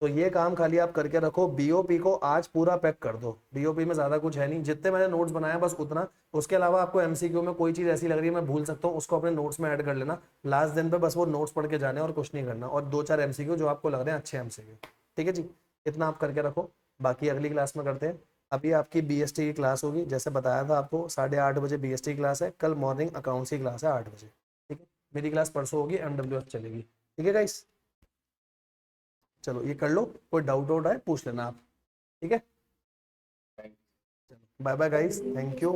तो ये काम खाली आप करके रखो। बीओपी को आज पूरा पैक कर दो, बीओपी में ज्यादा कुछ है नहीं, जितने मैंने नोट्स बनाया बस उतना। उसके अलावा आपको एमसीक्यू में कोई चीज ऐसी लग रही है मैं भूल सकता हूँ, उसको अपने नोट्स में ऐड कर लेना। लास्ट दिन पे बस वो नोट्स पढ़ के जाने और कुछ नहीं करना, और 2-4 एमसीक्यू जो आपको लग रहे हैं अच्छे एमसीक्यू। ठीक है जी, इतना आप करके रखो, बाकी अगली क्लास में करते हैं। अभी आपकी बीएसटी की क्लास होगी, जैसे बताया था आपको 8:30 बजे बीएसटी की क्लास है, कल मॉर्निंग अकाउंट्स की क्लास है 8 बजे। ठीक है, मेरी क्लास परसों होगी, एमडब्ल्यूएस चलेगी। ठीक है गाइस, चलो ये कर लो, कोई डाउट वाउट आए पूछ लेना आप। ठीक है, bye bye guys, thank you,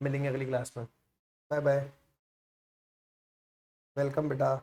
मिलेंगे अगली क्लास में। बाय बाय, वेलकम बेटा।